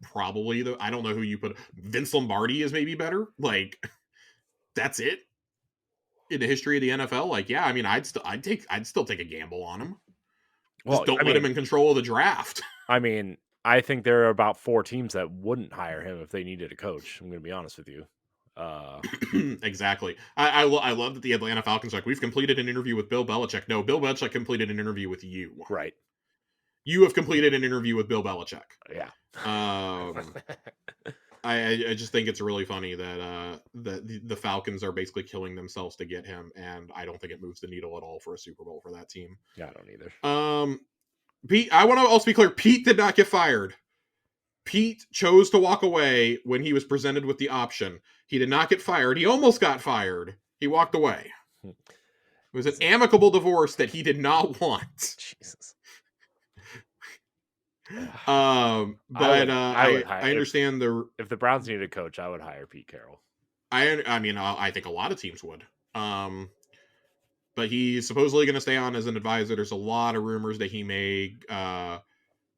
probably I don't know who you put. Vince Lombardi is maybe better. Like that's it in the history of the NFL. Like, yeah, I mean, I'd still take a gamble on him. Just don't let him in control of the draft. I mean, I think there are about 4 teams that wouldn't hire him if they needed a coach. I'm going to be honest with you. Exactly. I love that the Atlanta Falcons are like, we've completed an interview with Bill Belichick. No, Bill Belichick completed an interview with you. Right. You have completed an interview with Bill Belichick. Yeah. I just think it's really funny that the Falcons are basically killing themselves to get him, and I don't think it moves the needle at all for a Super Bowl for that team. Yeah, I don't either. Pete, I want to also be clear. Pete did not get fired. Pete chose to walk away when he was presented with the option. He did not get fired. He almost got fired. He walked away. It was an amicable divorce that he did not want. Jesus. But I would I hire understand the if the Browns needed a coach, I would hire Pete Carroll. I mean I think a lot of teams would. But he's supposedly going to stay on as an advisor. There's a lot of rumors that he may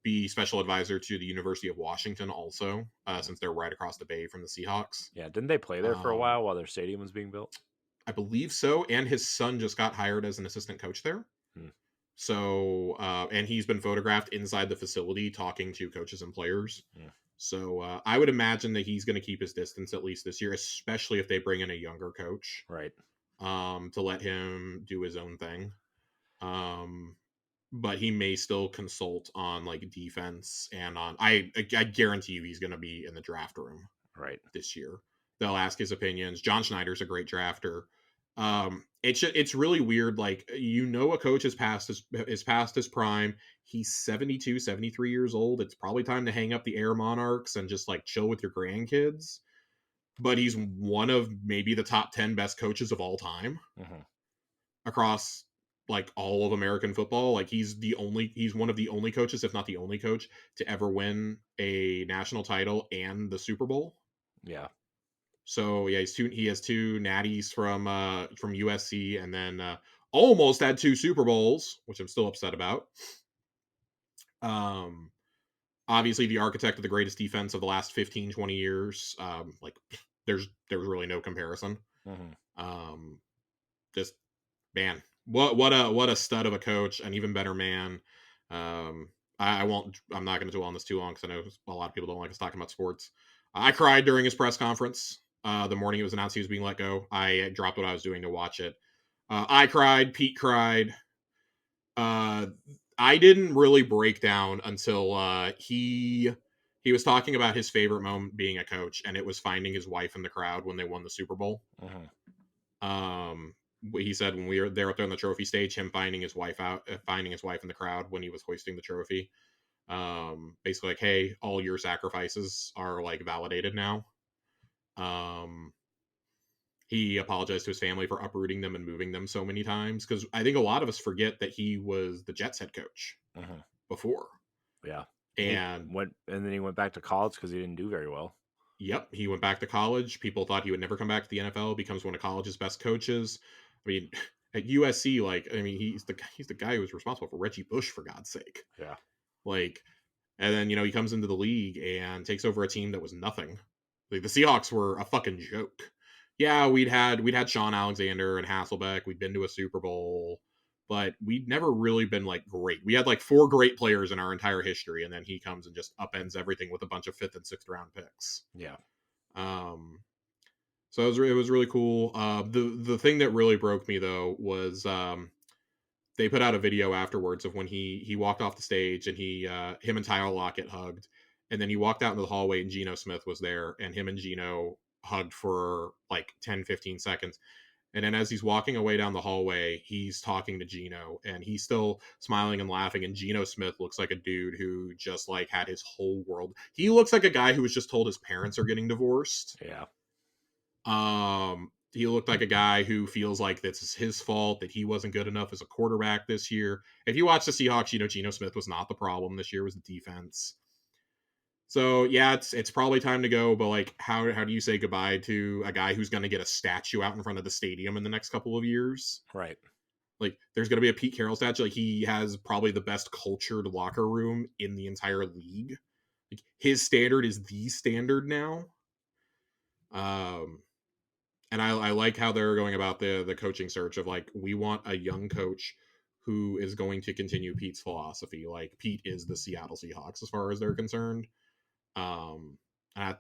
be special advisor to the University of Washington also, since they're right across the bay from the Seahawks. Yeah, didn't they play there for a while their stadium was being built? I believe so, and his son just got hired as an assistant coach there. Hmm. So, and he's been photographed inside the facility talking to coaches and players. Yeah. So, I would imagine that he's going to keep his distance at least this year, especially if they bring in a younger coach, Right. to let him do his own thing. But he may still consult on like defense and on. I guarantee you he's going to be in the draft room right this year. They'll ask his opinions. John Schneider's a great drafter. It's really weird. Like a coach is past his prime. He's 72, 73 years old. It's probably time to hang up the Air Monarchs and just like chill with your grandkids. But he's one of maybe the top 10 best coaches of all time across like all of American football. Like he's one of the only coaches, if not the only coach, to ever win a national title and the Super Bowl. Yeah. So yeah, he has two natties from USC, and then almost had two Super Bowls, which I'm still upset about. Obviously the architect of the greatest defense of the last 15, 20 years. Like there's really no comparison. Just man, what a stud of a coach, an even better man. I'm not going to dwell on this too long because I know a lot of people don't like us talking about sports. I cried during his press conference the morning it was announced he was being let go. I dropped what I was doing to watch it. I cried. Pete cried. I didn't really break down until he was talking about his favorite moment being a coach, and it was finding his wife in the crowd when they won the Super Bowl. He said when we were there up there on the trophy stage, him finding his wife in the crowd when he was hoisting the trophy. Basically like, hey, all your sacrifices are like validated now. He apologized to his family for uprooting them and moving them so many times, because I think a lot of us forget that he was the Jets head coach before. Yeah. And then he went back to college because he didn't do very well. Yep, he went back to college. People thought he would never come back to the NFL. Becomes one of college's best coaches. I mean, at USC, he's the guy who was responsible for Reggie Bush, for God's sake. Yeah. Like, and then he comes into the league and takes over a team that was nothing. Like the Seahawks were a fucking joke. Yeah, we'd had Sean Alexander and Hasselbeck. We'd been to a Super Bowl, but we'd never really been like great. We had like 4 great players in our entire history, and then he comes and just upends everything with a bunch of 5th and 6th round picks. Yeah. So it was really cool. The thing that really broke me though was they put out a video afterwards of when he walked off the stage, and him and Tyler Lockett hugged, and then he walked out into the hallway and Geno Smith was there, and him and Geno hugged for like 10-15 seconds. And then as he's walking away down the hallway, he's talking to Geno, and he's still smiling and laughing. And Geno Smith looks like a dude who just like had his whole world. He looks like a guy who was just told his parents are getting divorced. Yeah. He looked like a guy who feels like this is his fault, that he wasn't good enough as a quarterback this year. If you watch the Seahawks, Geno Smith was not the problem this year, was the defense. So yeah, it's probably time to go, but like how do you say goodbye to a guy who's going to get a statue out in front of the stadium in the next couple of years? Right. Like there's going to be a Pete Carroll statue. Like he has probably the best cultured locker room in the entire league. Like his standard is the standard now. And I like how they're going about the coaching search of like, we want a young coach who is going to continue Pete's philosophy. Like Pete is the Seattle Seahawks as far as they're concerned.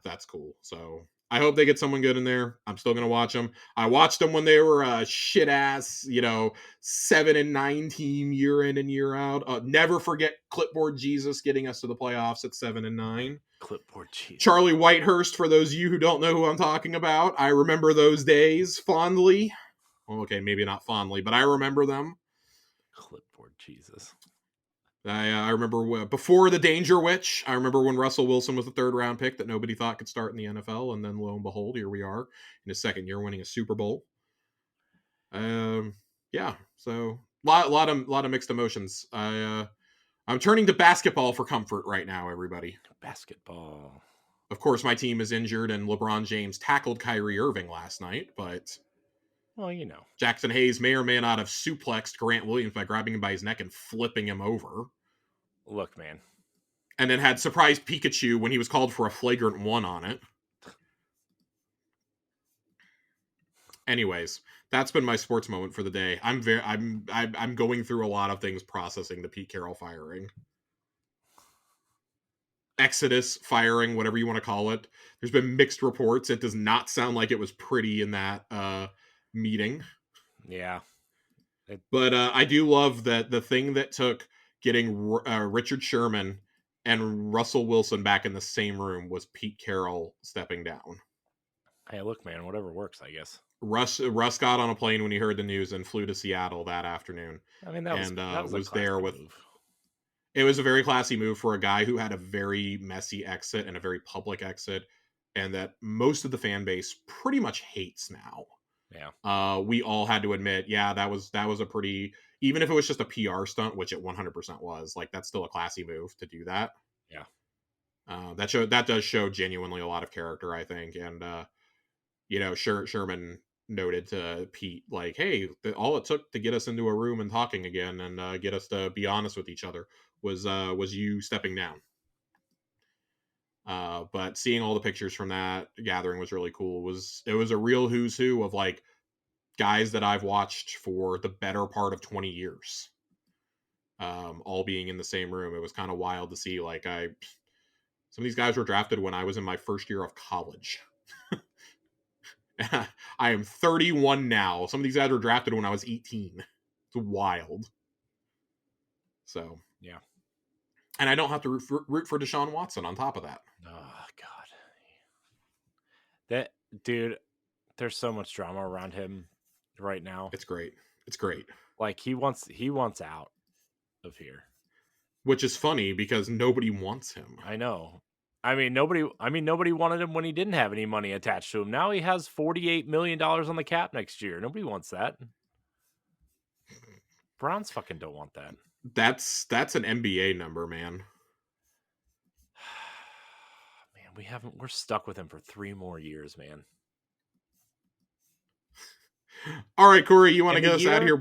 That's cool. So I hope they get someone good in there. I'm still gonna watch them. I watched them when they were a shit ass, 7-9 team year in and year out. Never forget Clipboard Jesus getting us to the playoffs at 7-9. Clipboard Jesus. Charlie Whitehurst, for those of you who don't know who I'm talking about, I remember those days fondly. Well, okay, maybe not fondly, but I remember them. Clipboard Jesus. I remember before the Danger Witch. I remember when Russell Wilson was the 3rd round pick that nobody thought could start in the NFL, and then lo and behold, here we are in his 2nd year winning a Super Bowl. Yeah, so lot of mixed emotions. I'm turning to basketball for comfort right now, everybody. Basketball. Of course, my team is injured, and LeBron James tackled Kyrie Irving last night, but well, you know, Jackson Hayes may or may not have suplexed Grant Williams by grabbing him by his neck and flipping him over. Look, man. And then had surprise Pikachu when he was called for a flagrant one on it. Anyways, that's been my sports moment for the day. I'm going through a lot of things processing the Pete Carroll firing. Exodus firing, whatever you want to call it. There's been mixed reports. It does not sound like it was pretty in that meeting. Yeah. But I do love that the thing that took getting Richard Sherman and Russell Wilson back in the same room was Pete Carroll stepping down. Hey, look, man, whatever works, I guess. Russ got on a plane when he heard the news and flew to Seattle that afternoon. I mean, that was there with. Move. It was a very classy move for a guy who had a very messy exit and a very public exit, and that most of the fan base pretty much hates now. Yeah. We all had to admit, yeah, that was a pretty, even if it was just a PR stunt, which it 100% was, like that's still a classy move to do that. Yeah. That does show genuinely a lot of character, I think, and Sherman noted to Pete, like, hey, all it took to get us into a room and talking again and get us to be honest with each other was you stepping down. But seeing all the pictures from that gathering was really cool. It was a real who's who of like guys that I've watched for the better part of 20 years, all being in the same room. It was kind of wild to see. Like some of these guys were drafted when I was in my first year of college. I am 31 now. Some of these guys were drafted when I was 18. It's wild. So yeah, and I don't have to root for Deshaun Watson on top of that. Oh God, that dude. There's so much drama around him right now. It's great. It's great. Like he wants out of here, which is funny because nobody wants him. I know. I mean, nobody wanted him when he didn't have any money attached to him. Now he has $48 million on the cap next year. Nobody wants that. Browns fucking don't want that. That's an NBA number, man. Man, we're stuck with him for 3 more years, man. All right, Corey, you want to get us out here?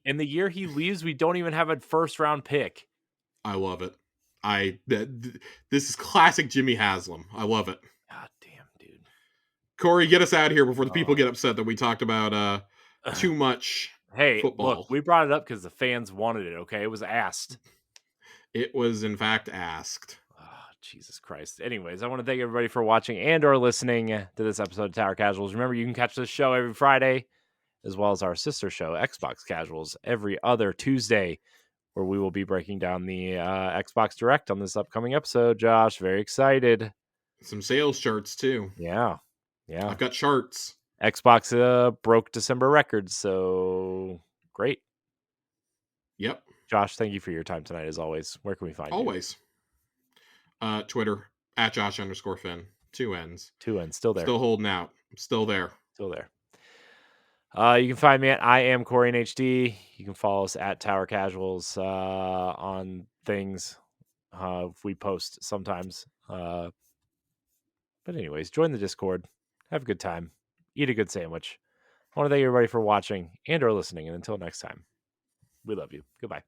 In the year he leaves, we don't even have a first round pick. I love it. This is classic Jimmy Haslam. I love it. God damn, dude. Corey, get us out here before the people get upset that we talked about too much football. Look, we brought it up because the fans wanted it, okay? It was asked. It was, in fact, asked. Oh, Jesus Christ. Anyways, I want to thank everybody for watching and or listening to this episode of Tower Casuals. Remember, you can catch this show every Friday, as well as our sister show, Xbox Casuals, every other Tuesday, where we will be breaking down the Xbox Direct on this upcoming episode. Josh, very excited. Some sales charts, too. Yeah. I've got charts. Xbox broke December records, so great. Yep. Josh, thank you for your time tonight, as always. Where can we find you? Always. Twitter, @Josh_Finn. 2 N's. 2 N's. Still there. Still holding out. I'm still there. Still there. You can find me at I am Corey in HD. You can follow us at Tower Casuals on things. We post sometimes. But anyways, join the Discord. Have a good time. Eat a good sandwich. I want to thank everybody for watching and or listening. And until next time, we love you. Goodbye.